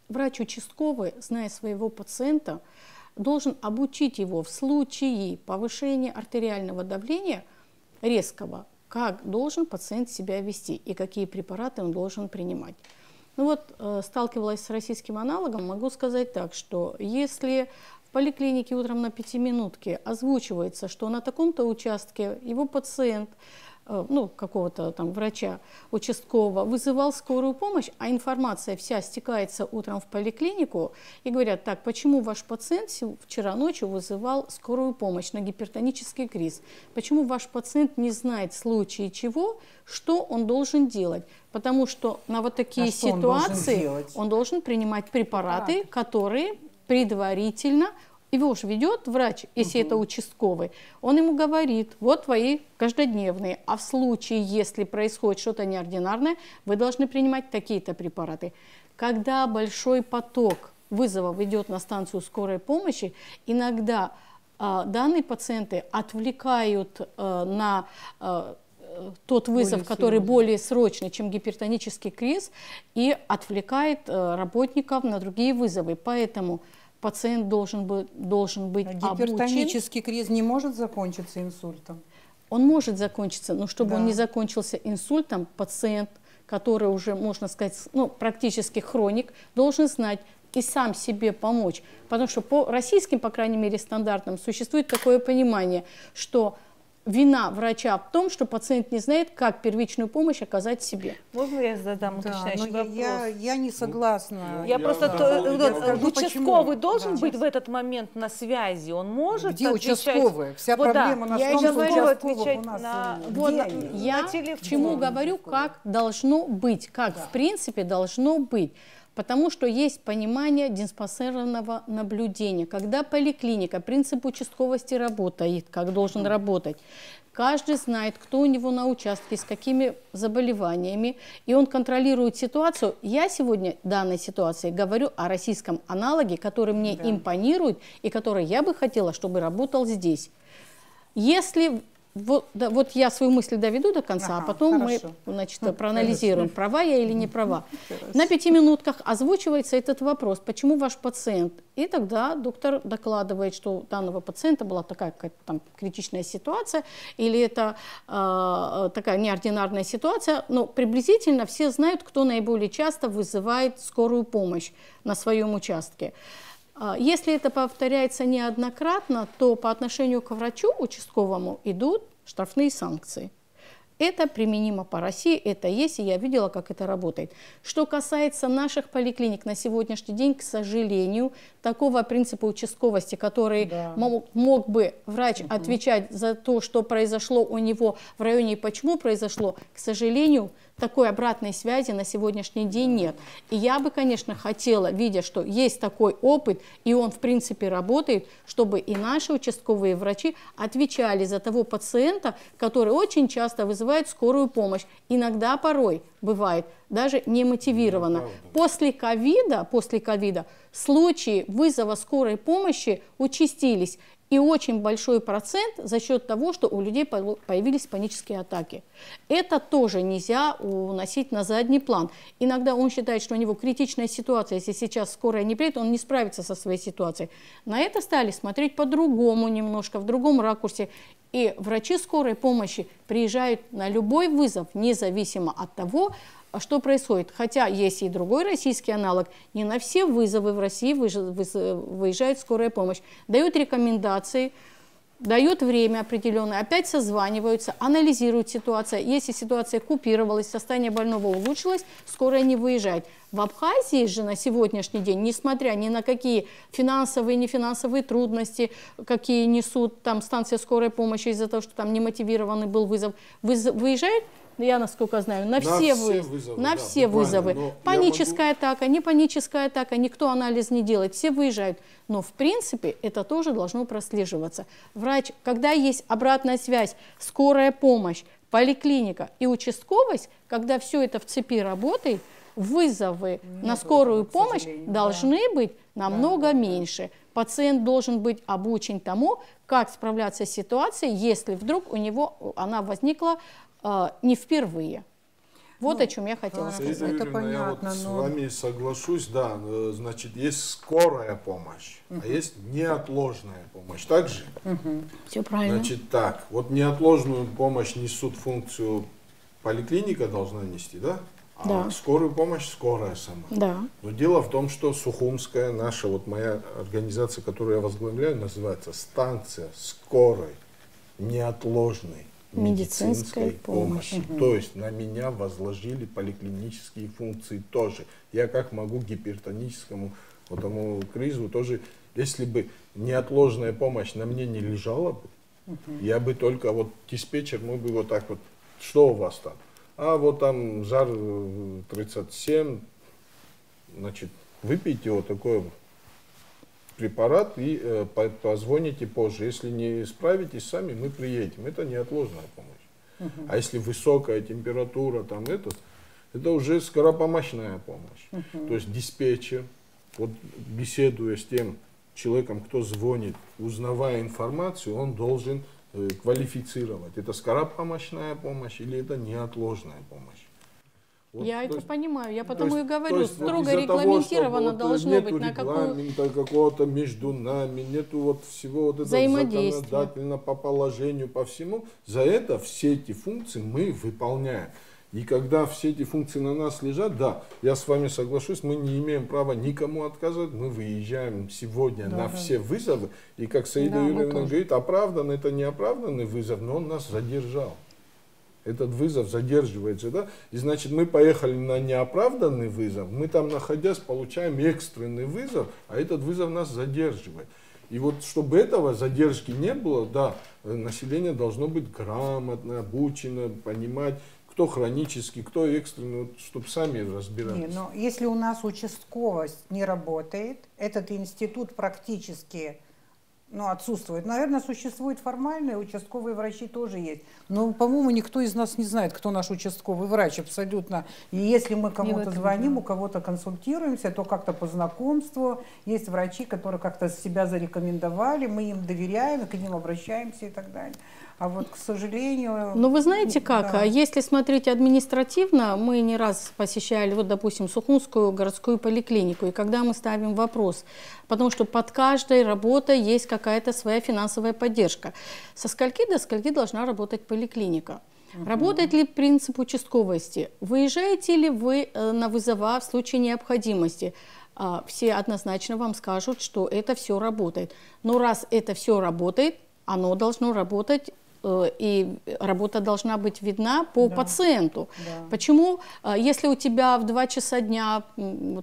врач участковый, зная своего пациента, должен обучить его в случае повышения артериального давления резкого, как должен пациент себя вести и какие препараты он должен принимать. Ну вот, сталкивалась с российским аналогом, могу сказать так, что если в поликлинике утром на 5-минутке озвучивается, что на таком-то участке его пациент, какого-то там врача участкового, вызывал скорую помощь, а информация вся стекается утром в поликлинику, и говорят, так, почему ваш пациент вчера ночью вызывал скорую помощь на гипертонический криз? Почему ваш пациент не знает в случае чего, что он должен делать? Потому что на вот такие ситуации он должен принимать препараты, которые предварительно его же ведет врач, если это участковый, он ему говорит, вот твои каждодневные, а в случае, если происходит что-то неординарное, вы должны принимать такие-то препараты. Когда большой поток вызовов идет на станцию скорой помощи, иногда данные пациенты отвлекают на тот вызов, который более срочный, чем гипертонический криз, и отвлекает работников на другие вызовы. Поэтому пациент должен быть обучен. Гипертонический криз не может закончиться инсультом? Он может закончиться, но чтобы он не закончился инсультом, пациент, который уже, можно сказать, практически хроник, должен знать и сам себе помочь. Потому что по российским, по крайней мере, стандартам существует такое понимание, что вина врача в том, что пациент не знает, как первичную помощь оказать себе. Можно я задам уточняющий вопрос? Я не согласна. Участковый должен быть в этот момент на связи? Он может Где участковый? Вся проблема на том, что участковых у нас Я к чему говорю, как должно быть, как в принципе должно быть. Потому что есть понимание диспансерного наблюдения. Когда поликлиника, принцип участковости работает, как должен работать, каждый знает, кто у него на участке, с какими заболеваниями, и он контролирует ситуацию. Я сегодня в данной ситуации говорю о российском аналоге, который мне импонирует и который я бы хотела, чтобы работал здесь. Если вот я свою мысль доведу до конца, а потом хорошо. мы, значит, проанализируем, права я или не права. На 5 минутках озвучивается этот вопрос, почему ваш пациент, и тогда доктор докладывает, что у данного пациента была такая там критичная ситуация, или это такая неординарная ситуация, но приблизительно все знают, кто наиболее часто вызывает скорую помощь на своем участке. Если это повторяется неоднократно, то по отношению к врачу участковому идут штрафные санкции. Это применимо по России, это есть, и я видела, как это работает. Что касается наших поликлиник на сегодняшний день, к сожалению, такого принципа участковости, который мог бы врач отвечать за то, что произошло у него в районе и почему произошло, к сожалению, такой обратной связи на сегодняшний день нет. И я бы, конечно, хотела, видя, что есть такой опыт, и он, в принципе, работает, чтобы и наши участковые врачи отвечали за того пациента, который очень часто вызывает скорую помощь. Иногда, порой, бывает, даже немотивированно. После ковида случаи вызова скорой помощи участились. И очень большой процент за счет того, что у людей появились панические атаки. Это тоже нельзя уносить на задний план. Иногда он считает, что у него критичная ситуация, если сейчас скорая не приедет, он не справится со своей ситуацией. На это стали смотреть по-другому немножко, в другом ракурсе. И врачи скорой помощи приезжают на любой вызов, независимо от того, что происходит. Хотя есть и другой российский аналог, не на все вызовы в России выезжает скорая помощь. Дают рекомендации, дают время определенное, опять созваниваются, анализируют ситуацию. Если ситуация купировалась, состояние больного улучшилось, скорая не выезжает. В Абхазии же на сегодняшний день, несмотря ни на какие финансовые, нефинансовые трудности, какие несут там станция скорой помощи из-за того, что там немотивированный был вызов, выезжают, я, насколько знаю, на все вызовы. Паническая атака, не паническая атака, никто анализ не делает, все выезжают. Но, в принципе, это тоже должно прослеживаться. Врач, когда есть обратная связь, скорая помощь, поликлиника и участковость, когда все это в цепи работает, вызовы на скорую помощь должны быть намного меньше. Пациент должен быть обучен тому, как справляться с ситуацией, если вдруг у него она возникла не впервые. Вот о чем я хотела сказать. Это понятно. Я вот с вами соглашусь, да, значит, есть скорая помощь, а есть неотложная помощь. Так же? Все правильно. Значит, так, вот неотложную помощь несут функцию поликлиника должна нести, да? А скорую помощь скорая сама. Да. Но дело в том, что Сухумская, наша, вот моя организация, которую я возглавляю, называется станция скорой неотложной медицинской помощи. То есть на меня возложили поликлинические функции тоже. Я как могу гипертоническому вот этому кризу тоже, если бы неотложная помощь на мне не лежала бы, я бы только вот диспетчер, мы бы вот так вот, что у вас там? А вот там жар 37, значит, выпейте вот такой препарат и позвоните позже. Если не справитесь сами, мы приедем. Это неотложная помощь. А если высокая температура, там это уже скоропомощная помощь. То есть диспетчер, вот беседуя с тем человеком, кто звонит, узнавая информацию, он должен квалифицировать. Это скоропомощная помощь или это неотложная помощь. Вот, я это понимаю, я потому есть, и говорю, строго вот регламентировано того, должно нету быть. На регламента какого-то между нами, нету вот всего вот этого законодательно по положению, по всему. За это все эти функции мы выполняем. И когда все эти функции на нас лежат, да, я с вами соглашусь, мы не имеем права никому отказывать, мы выезжаем сегодня на все вызовы. И как Саида Юрьевна говорит, оправдан это неоправданный вызов, но он нас задержал. Этот вызов задерживается, да? И значит, мы поехали на неоправданный вызов, мы там, находясь, получаем экстренный вызов, а этот вызов нас задерживает. И вот, чтобы этого задержки не было, да, население должно быть грамотно, обучено, понимать, кто хронический, кто экстренный, вот, чтобы сами разбирались. Но если у нас участковость не работает, этот институт практически отсутствует. Наверное, существуют формальные, участковые врачи тоже есть. Но, по-моему, никто из нас не знает, кто наш участковый врач абсолютно. И если мы кому-то звоним, у кого-то консультируемся, то как-то по знакомству. Есть врачи, которые как-то себя зарекомендовали, мы им доверяем, к ним обращаемся и так далее. А вот, к сожалению... Ну, вы знаете как, да. Если смотреть административно, мы не раз посещали, вот, допустим, Сухумскую городскую поликлинику, и когда мы ставим вопрос, потому что под каждой работой есть какая-то своя финансовая поддержка, со скольки до скольки должна работать поликлиника? Работает ли принцип участковости? Выезжаете ли вы на вызова в случае необходимости? Все однозначно вам скажут, что это все работает. Но раз это все работает, оно должно работать, и работа должна быть видна по пациенту. Да. Почему, если у тебя в 2 часа дня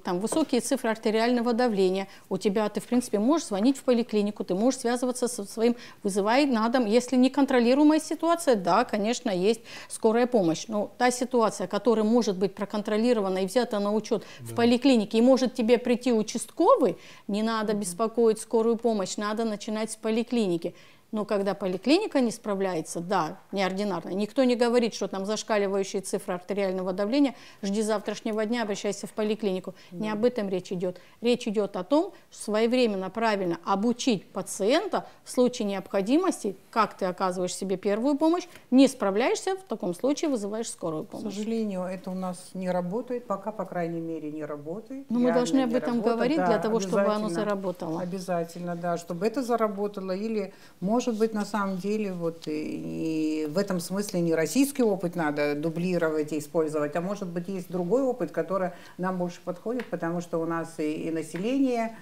там, высокие цифры артериального давления, ты, в принципе, можешь звонить в поликлинику, ты можешь связываться со своим, вызывай на дом. Если неконтролируемая ситуация, да, конечно, есть скорая помощь. Но та ситуация, которая может быть проконтролирована и взята на учет в поликлинике, и может тебе прийти участковый, не надо беспокоить скорую помощь, надо начинать с поликлиники. Но когда поликлиника не справляется, да, неординарно, никто не говорит, что там зашкаливающие цифры артериального давления, жди завтрашнего дня, обращайся в поликлинику. Не об этом речь идет. Речь идет о том, что своевременно, правильно обучить пациента в случае необходимости, как ты оказываешь себе первую помощь, не справляешься, в таком случае вызываешь скорую помощь. К сожалению, это у нас не работает, пока, по крайней мере, не работает. Но мы должны об этом говорить, да, для того, чтобы оно заработало. Обязательно, да, чтобы это заработало, или, может быть, на самом деле, вот и в этом смысле не российский опыт надо дублировать и использовать, а может быть, есть другой опыт, который нам больше подходит, потому что у нас и население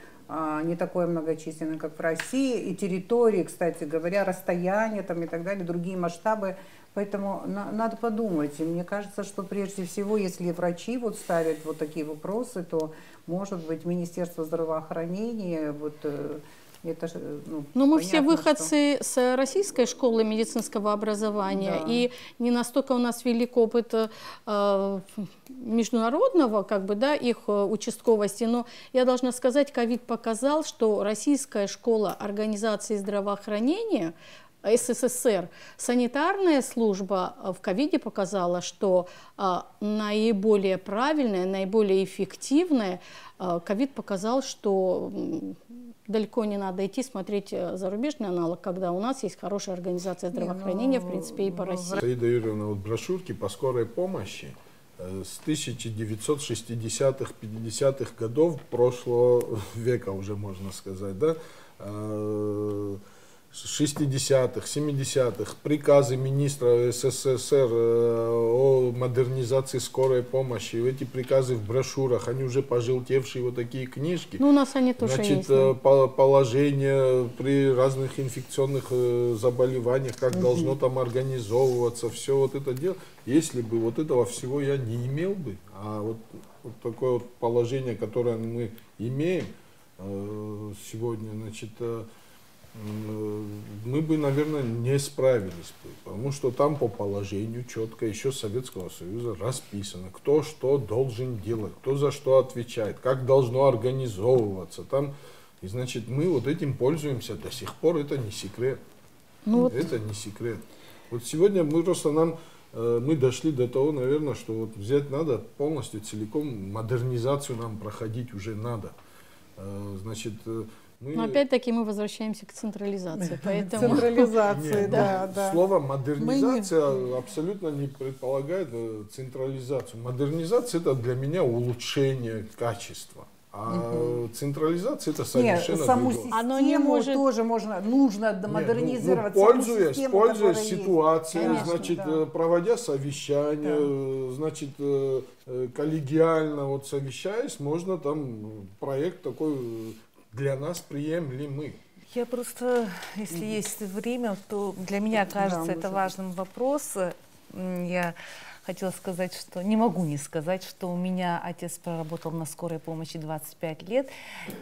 не такое многочисленное, как в России, и территории, кстати говоря, расстояния там и так далее, другие масштабы. Поэтому надо подумать. И мне кажется, что прежде всего, если врачи вот ставят вот такие вопросы, то, может быть, Министерство здравоохранения вот, это, но мы все выходцы с российской школы медицинского образования, да. И не настолько у нас велик опыт международного, как бы, да, их участковости. Но я должна сказать, ковид показал, что российская школа организации здравоохранения СССР, санитарная служба в ковиде показала, что наиболее правильная, наиболее эффективная, ковид показал, что далеко не надо идти смотреть зарубежный аналог, когда у нас есть хорошая организация здравоохранения, в принципе, и по России. Саида Юрьевна, вот брошюрки по скорой помощи с 1960-х, 50-х годов прошлого века, уже можно сказать, да, 60-х, 70-х, приказы министра СССР о модернизации скорой помощи, эти приказы в брошюрах, они уже пожелтевшие, вот такие книжки. Ну, у нас они тоже есть. Положение при разных инфекционных заболеваниях, как должно там организовываться, все вот это дело. Если бы вот этого всего я не имел бы, а вот такое вот положение, которое мы имеем сегодня, значит, мы бы, наверное, не справились бы, потому что там по положению четко еще Советского Союза расписано, кто что должен делать, кто за что отвечает, как должно организовываться. Там, и, значит, мы вот этим пользуемся до сих пор, это не секрет. Это не секрет. Вот сегодня мы дошли до того, наверное, что вот взять надо полностью, целиком, модернизацию нам проходить уже надо. Значит, но опять-таки мы возвращаемся к централизации. Поэтому... Централизации, да. Слово модернизация абсолютно не предполагает централизацию. Модернизация — это для меня улучшение качества. А централизация — это совершенно саму систему тоже нужно модернизировать. Пользуясь ситуацией, конечно, значит, проводя совещания, значит, коллегиально вот совещаясь, можно там проект такой для нас приемлемый. Я просто, если есть время, то для меня кажется это важным вопросом. Я хотела сказать, что не могу не сказать, что у меня отец проработал на скорой помощи 25 лет,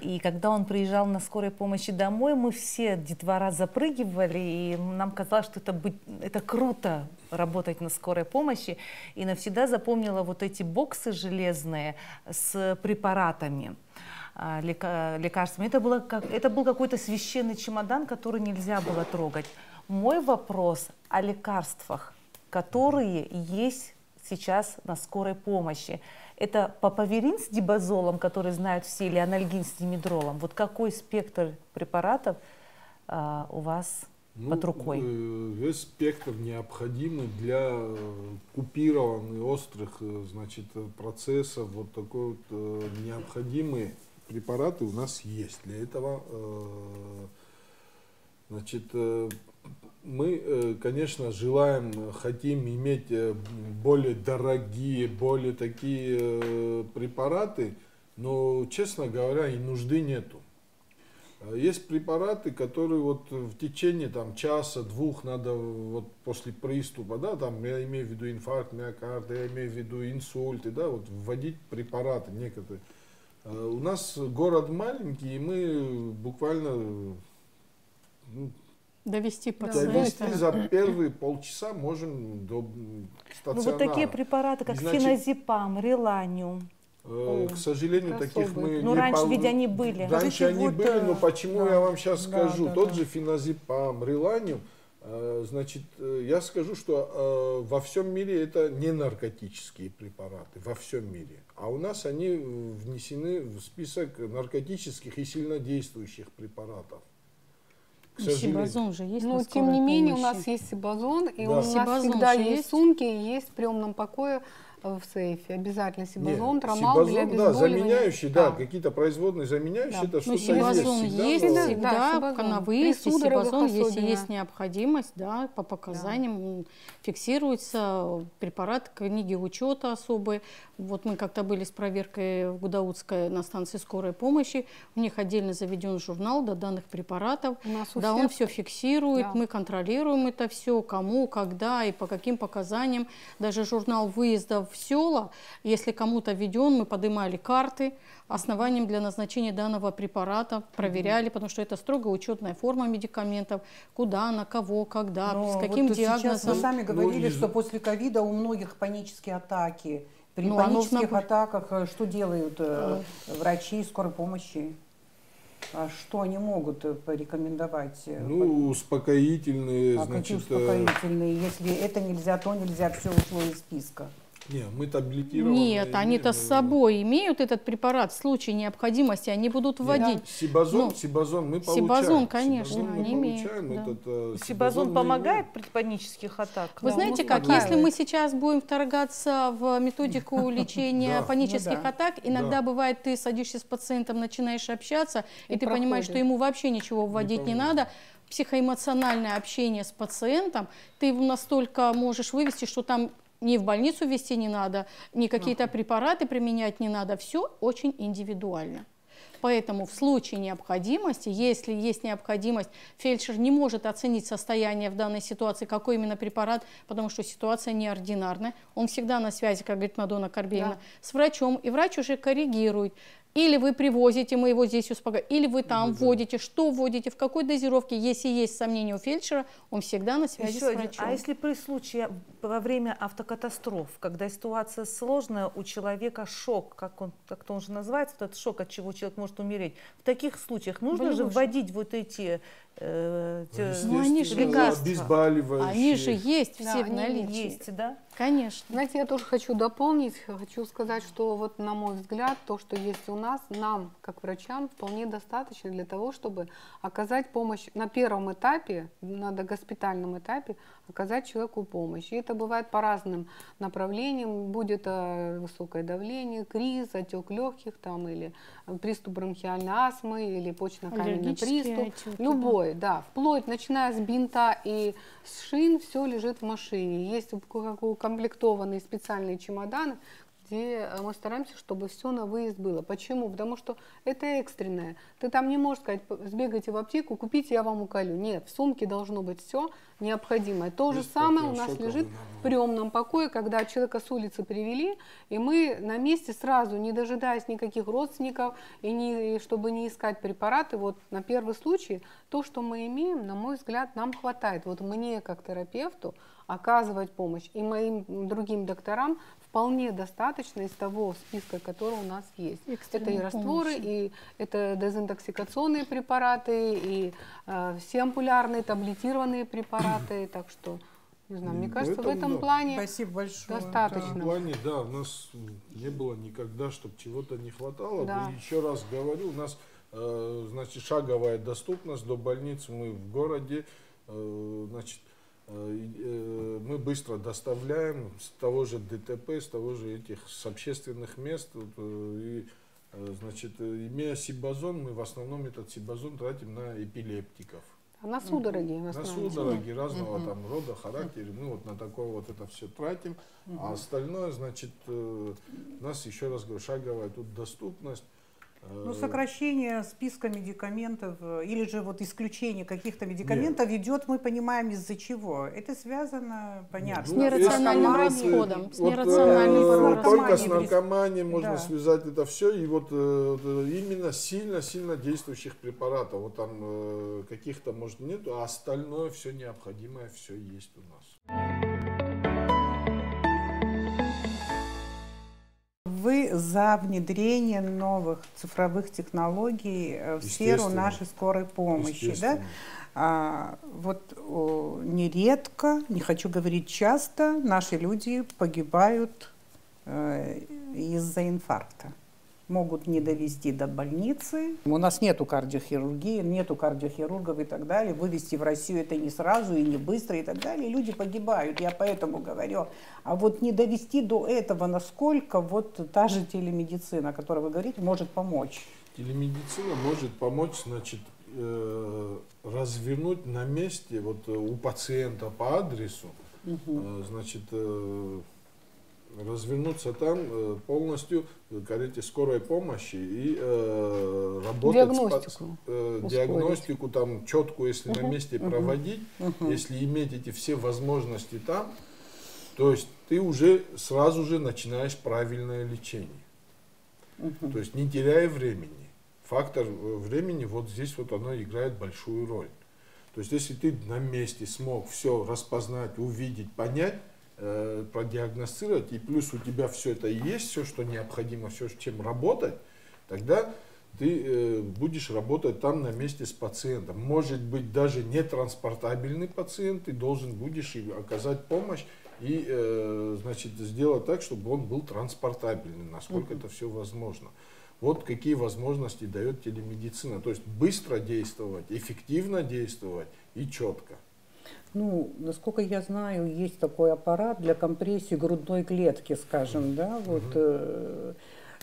и когда он приезжал на скорой помощи домой, мы все, детвора, запрыгивали, и нам казалось, что это круто работать на скорой помощи, и навсегда запомнила вот эти боксы железные с препаратами, лекарствами. Это был какой-то священный чемодан, который нельзя было трогать. Мой вопрос о лекарствах, которые есть сейчас на скорой помощи. Это папаверин с дибазолом, который знают все, или анальгин с димедролом. Вот какой спектр препаратов у вас под рукой? Весь спектр необходимый для купированных острых, значит, процессов, вот такой вот необходимые препараты у нас есть. Для этого, значит, мы, конечно, хотим иметь более дорогие, более такие препараты, но, честно говоря, и нужды нету. Есть препараты, которые вот в течение там, часа-двух надо вот после приступа, да, там, я имею в виду инфаркт миокарда, я имею в виду инсульты, да, вот вводить препараты некоторые. У нас город маленький, и мы буквально довести пациента. За первые полчаса можем до стационара. Ну, вот такие препараты, как феназепам, реланиум. К сожалению, таких мы не раньше ведь они были. Раньше они были, но почему я вам сейчас скажу. Тот же феназепам, реланиум, значит, я скажу, что во всем мире это не наркотические препараты, во всем мире. А у нас они внесены в список наркотических и сильнодействующих препаратов. Сибазон же есть. Но тем не менее у нас есть сибазон, и у нас всегда есть сумки, есть в приемном покое в сейфе. Обязательно сибазон, трамал для обезболивания. Да, заменяющие, да, какие-то производные заменяющие, это что-то сибазон есть всегда, на выезде сибазон, если есть необходимость, да, по показаниям фиксируется препарат, книги учета особые. Вот мы как-то были с проверкой в Гудаутской на станции скорой помощи, у них отдельно заведен журнал до данных препаратов, да, он все фиксирует, мы контролируем это все, кому, когда и по каким показаниям, даже журнал выездов в села, если кому-то введен, мы поднимали карты, основанием для назначения данного препарата, проверяли, потому что это строго учетная форма медикаментов, куда, на кого, когда, с каким вот диагнозом. Сейчас вы сами говорили, что после ковида у многих панические атаки. При панических атаках что делают врачи скорой помощи? Что они могут порекомендовать? Ну, успокоительные. Какие успокоительные? Если это нельзя, то нельзя, все ушло из списка. Нет, мы таблетированные. Нет, они-то с собой имеют этот препарат. В случае необходимости они будут вводить. Сибазон мы получаем. Сибазон, конечно, они имеют. Сибазон помогает при панических атаках? Вы знаете как, если мы сейчас будем вторгаться в методику лечения панических атак, иногда бывает, ты садишься с пациентом, начинаешь общаться, и ты понимаешь, что ему вообще ничего вводить не надо. Психоэмоциональное общение с пациентом, ты его настолько можешь вывести, что там ни в больницу везти не надо, ни какие-то препараты применять не надо. Все очень индивидуально. Поэтому в случае необходимости, если есть необходимость, фельдшер не может оценить состояние в данной ситуации, какой именно препарат, потому что ситуация неординарная. Он всегда на связи, как говорит Мадонна Карбельна, с врачом, и врач уже коррегирует. Или вы привозите, мы его здесь успокаиваем, или вы там вводите, что вводите, в какой дозировке. Если есть сомнения у фельдшера, он всегда на связи с врачом. А если при случае во время автокатастроф, когда ситуация сложная, у человека шок, как-то он же называется, этот шок, от чего человек может умереть, в таких случаях нужно же вводить вот эти они же обезболивающие. Они же есть все в наличии. Есть, да? Конечно. Знаете, я тоже хочу дополнить, хочу сказать, что вот на мой взгляд, то, что есть у нас, нам, как врачам, вполне достаточно для того, чтобы оказать помощь на первом этапе, на догоспитальном этапе, оказать человеку помощь. И это бывает по разным направлениям, будет высокое давление, криз, отек легких там, или приступ бронхиальной астмы, или почечно-каменный приступ, любой, да, вплоть, начиная с бинта и с шин, все лежит в машине. Есть укомплектованные специальные чемоданы, где мы стараемся, чтобы все на выезд было. Почему? Потому что это экстренное. Ты там не можешь сказать, сбегайте в аптеку, купите, я вам уколю. Нет, в сумке должно быть все необходимое. То же самое у нас лежит в приемном покое, когда человека с улицы привели, и мы на месте сразу, не дожидаясь никаких родственников, и чтобы не искать препараты, вот на первый случай, то, что мы имеем, на мой взгляд, нам хватает. Вот мне, как терапевту, оказывать помощь, и моим другим докторам вполне достаточно из того списка, который у нас есть. Это и растворы, и это дезинтоксикационные препараты, и все ампулярные, таблетированные препараты. Так что, не знаю, мне кажется, в этом плане Спасибо большое. достаточно. В этом плане, да, у нас не было никогда, чтобы чего-то не хватало. Да. Еще раз говорю, у нас, значит, шаговая доступность до больниц, мы в городе. значит, мы быстро доставляем с того же ДТП, с того же с общественных мест. И, значит, имея сибазон, мы в основном этот сибазон тратим на эпилептиков. На судороги. На судороги разного там рода, характера. Мы вот на такое вот это все тратим. А остальное, значит, у нас, еще раз говорю, шаговая тут доступность. Ну, сокращение списка медикаментов или же вот исключение каких-то медикаментов идет, мы понимаем, из-за чего. Это связано, понятно. С нерациональным расходом. С нерациональным только с наркоманией можно связать это все. И вот именно сильно действующих препаратов. Вот там каких-то, может, нету, а остальное все необходимое, все есть у нас. Вы за внедрение новых цифровых технологий в сферу нашей скорой помощи, да? Вот нередко, не хочу говорить часто, наши люди погибают из-за инфаркта. Могут не довести до больницы. У нас нету кардиохирургии, нету кардиохирургов и так далее. Вывести в Россию это не сразу и не быстро и так далее. Люди погибают, я поэтому говорю. А вот не довести до этого, насколько вот та же телемедицина, о которой вы говорите, может помочь? Телемедицина может помочь, значит, развернуть на месте вот у пациента по адресу, значит, развернуться там полностью, говорите, скорой помощи и работать диагностику там четкую, если на месте проводить, если иметь эти все возможности там, то есть ты уже сразу же начинаешь правильное лечение. То есть не теряя времени. Фактор времени вот здесь вот оно играет большую роль. То есть если ты на месте смог все распознать, увидеть, понять, продиагностировать, и плюс у тебя все это есть, все, что необходимо, все, чем работать, тогда ты будешь работать там на месте с пациентом. Может быть, даже не транспортабельный пациент, ты должен будешь оказать помощь и, значит, сделать так, чтобы он был транспортабельным, насколько это все возможно. Вот какие возможности дает телемедицина. То есть быстро действовать, эффективно действовать и четко. Ну, насколько я знаю, есть такой аппарат для компрессии грудной клетки, скажем, да, вот,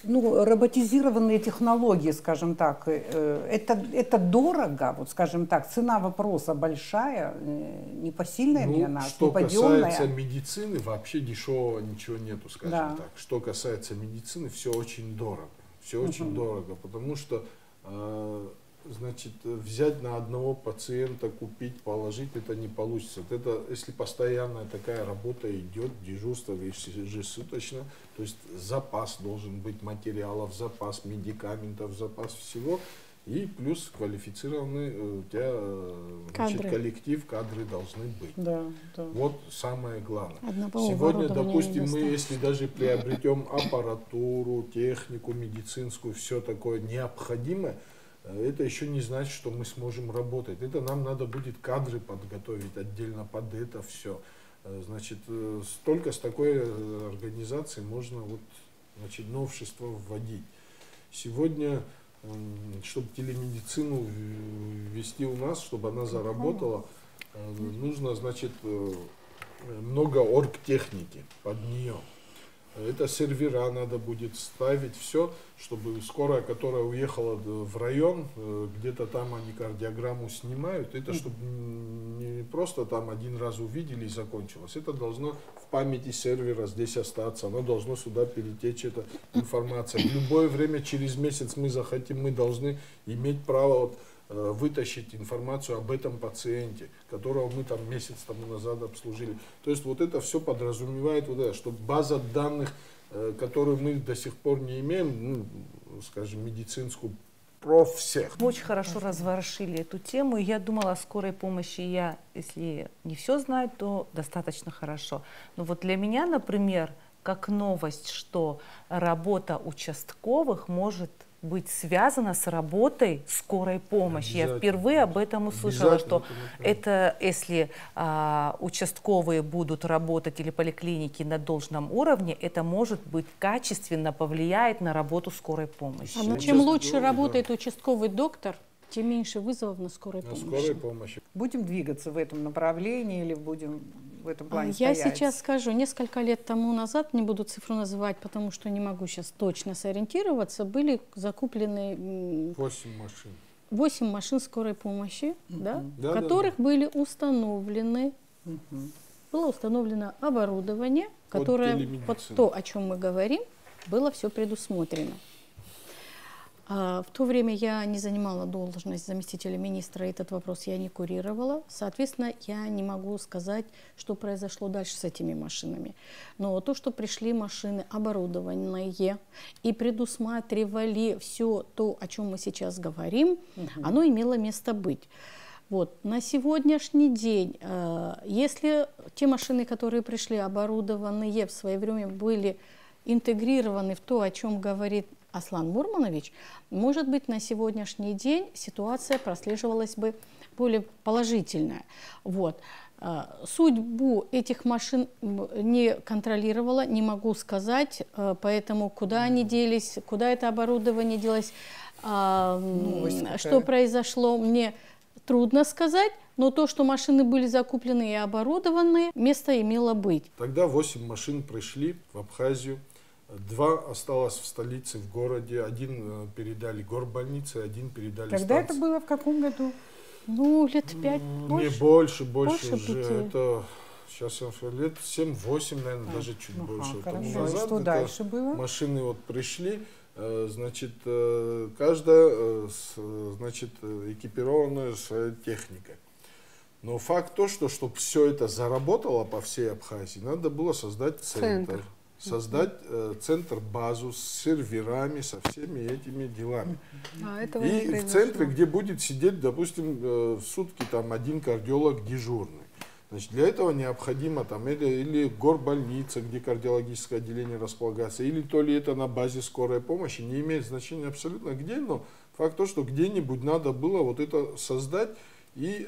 ну, роботизированные технологии, скажем так, это дорого, вот, скажем так, цена вопроса большая, непосильная для нас, что неподъемная. Касается медицины, вообще дешевого ничего нету, скажем так. Что касается медицины, все очень дорого, все очень дорого, потому что значит, взять на одного пациента, купить, положить, это не получится. Это, если постоянная такая работа идет, дежурство ежесуточно, то есть запас должен быть материалов, запас медикаментов, запас всего, и плюс квалифицированный у тебя, значит, коллектив, кадры должны быть. Вот самое главное. Сегодня, допустим, мы, если даже приобретем аппаратуру, технику медицинскую, все такое необходимое, это еще не значит, что мы сможем работать. Это нам надо будет кадры подготовить отдельно под это все. Значит, только с такой организацией можно вот, значит, новшества вводить. Сегодня, чтобы телемедицину ввести у нас, чтобы она заработала, нужно, значит, много оргтехники под нее. Это сервера надо будет ставить, все, чтобы скорая, которая уехала в район, где-то там они кардиограмму снимают, это чтобы не просто там один раз увидели и закончилось. Это должно в памяти сервера здесь остаться, оно должно сюда перетечь, эта информация. В любое время, через месяц мы захотим, мы должны иметь право вот, вытащить информацию об этом пациенте, которого мы там месяц тому назад обслужили. То есть вот это все подразумевает, вот это, что база данных, которую мы до сих пор не имеем, ну, скажем, медицинскую, про всех. Мы очень хорошо разворошили эту тему. Я думала о скорой помощи. Я, если не все знаю, то достаточно хорошо. Но вот для меня, например, как новость, что работа участковых может быть связана с работой скорой помощи. Я впервые об этом услышала, что это если участковые будут работать или поликлиники на должном уровне, это может быть качественно повлияет на работу скорой помощи. Но чем лучше работает участковый доктор, тем меньше вызовов на скорой помощи. Будем двигаться в этом направлении или будем в этом плане Я стоять? сейчас скажу, несколько лет тому назад, не буду цифру называть, потому что не могу сейчас точно сориентироваться, были закуплены 8 машин. 8 машин скорой помощи, да, в которых были установлены, было установлено оборудование, которое под то, о чем мы говорим, было все предусмотрено. В то время я не занимала должность заместителя министра, этот вопрос я не курировала. Соответственно, я не могу сказать, что произошло дальше с этими машинами. Но то, что пришли машины оборудованные и предусматривали все то, о чем мы сейчас говорим, оно имело место быть. Вот. На сегодняшний день, если те машины, которые пришли оборудованные, в свое время были интегрированы в то, о чем говорит Аслан Мурманович, может быть, на сегодняшний день ситуация прослеживалась бы более положительная. Вот. Судьбу этих машин не контролировала, не могу сказать, поэтому куда они делись, куда это оборудование делось, что произошло, мне трудно сказать, но то, что машины были закуплены и оборудованы, место имело быть. Тогда 8 машин пришли в Абхазию. 2 осталось в столице, в городе. 1 передали горбольнице, 1 передали Когда станции. это было, в каком году? Ну, лет 5, больше. Больше уже. 5. Это сейчас лет 7-8, наверное, даже чуть больше. Тому назад. Что дальше было? Машины вот пришли, значит, каждая, значит, экипированная своей техникой. Но факт то, что чтобы все это заработало по всей Абхазии, надо было создать центр. Создать центр-базу с серверами, со всеми этими делами. И в центре, где будет сидеть, допустим, в сутки там 1 кардиолог дежурный. Значит, для этого необходимо там или горбольница, где кардиологическое отделение располагается, или то ли это на базе скорой помощи, не имеет значения абсолютно где, но факт то, что где-нибудь надо было вот это создать и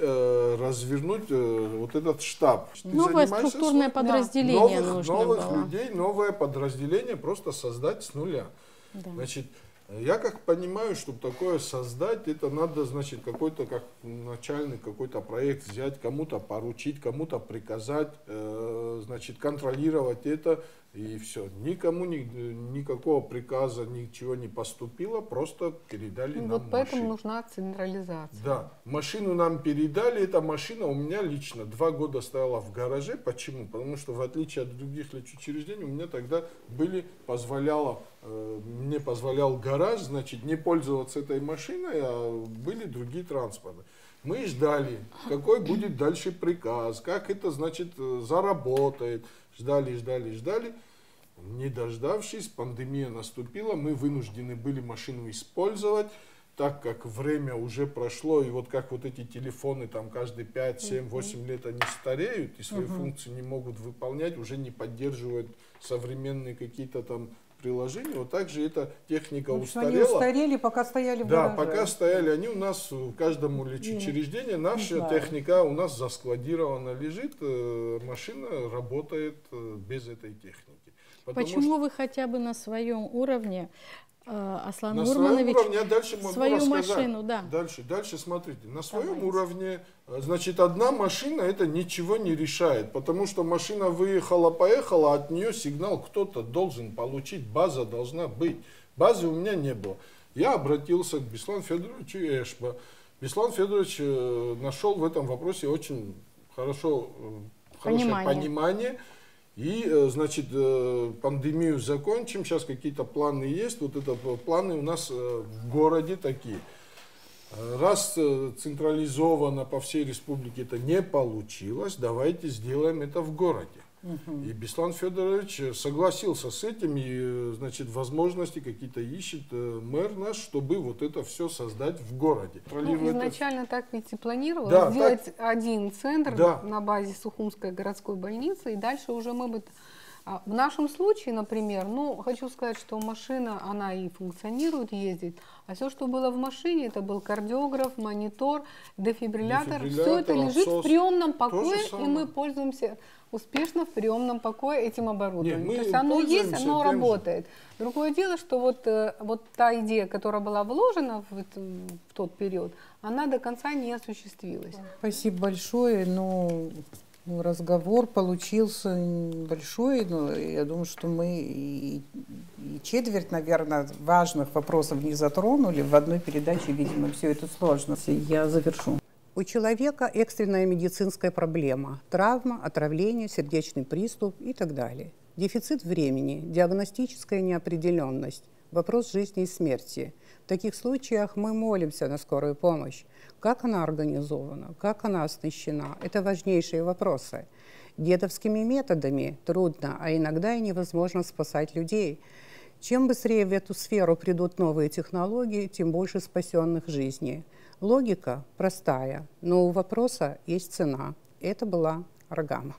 развернуть вот этот штаб. Новое структурное подразделение нужно новых было. людей, новое подразделение просто создать с нуля. Да. Значит, я как понимаю, чтобы такое создать, это надо, значит, какой-то как начальный какой-то проект взять, кому-то поручить, кому-то приказать, значит, контролировать это. И все. Никому никакого приказа, ничего не поступило, просто передали нам вот поэтому машину. нужна централизация. Да, машину нам передали, эта машина у меня лично 2 года стояла в гараже. Почему? Потому что в отличие от других лечучреждений, у меня тогда мне позволял гараж, значит, не пользоваться этой машиной, а были другие транспорты. Мы ждали, какой будет дальше приказ, как это, значит, заработает. Ждали. Не дождавшись, пандемия наступила, мы вынуждены были машину использовать, так как время уже прошло, и вот как вот эти телефоны там каждые 5, 7, 8 лет они стареют и свои функции не могут выполнять, уже не поддерживают современные какие-то там приложения, вот так же эта техника устарела. Они устарели, пока стояли в гараже. Да, пока стояли. Они у нас, в каждом лечучреждении, наша техника у нас заскладирована лежит, машина работает без этой техники. Почему вы хотя бы на своем уровне, Аслан на Мурманович, своем уровне, я дальше могу свою рассказать. машину, да. Дальше смотрите, на своем уровне, значит, одна машина это ничего не решает, потому что машина выехала, поехала, от нее сигнал кто-то должен получить, база должна быть. Базы у меня не было. Я обратился к Беслану Федоровичу Эшба. Беслан Федорович нашел в этом вопросе очень хорошее понимание. И, значит, пандемию закончим, сейчас какие-то планы есть, вот это планы у нас в городе такие. Раз централизованно по всей республике это не получилось, давайте сделаем это в городе. И Беслан Федорович согласился с этим, и, значит, возможности какие-то ищет мэр наш, чтобы вот это все создать в городе. Ну, изначально так ведь и планировалось, сделать один центр на базе Сухумской городской больницы, и дальше уже мы бы В нашем случае, например, ну, хочу сказать, что машина, она и функционирует, ездит, а все, что было в машине, это был кардиограф, монитор, дефибриллятор, все это лежит в приемном покое, и мы пользуемся успешно в приемном покое этим оборудованием. Нет, то есть оно есть, оно работает. Другое дело, что вот та идея, которая была вложена в тот период, она до конца не осуществилась. Спасибо большое. Разговор получился большой, но я думаю, что мы и четверть, наверное, важных вопросов не затронули. В одной передаче, видимо, все это сложно. Я завершу. У человека экстренная медицинская проблема, травма, отравление, сердечный приступ и так далее. Дефицит времени, диагностическая неопределенность, вопрос жизни и смерти. В таких случаях мы молимся на скорую помощь. Как она организована, как она оснащена – это важнейшие вопросы. Дедовскими методами трудно, а иногда и невозможно спасать людей. Чем быстрее в эту сферу придут новые технологии, тем больше спасенных жизней. Логика простая, но у вопроса есть цена. Это была Аргама.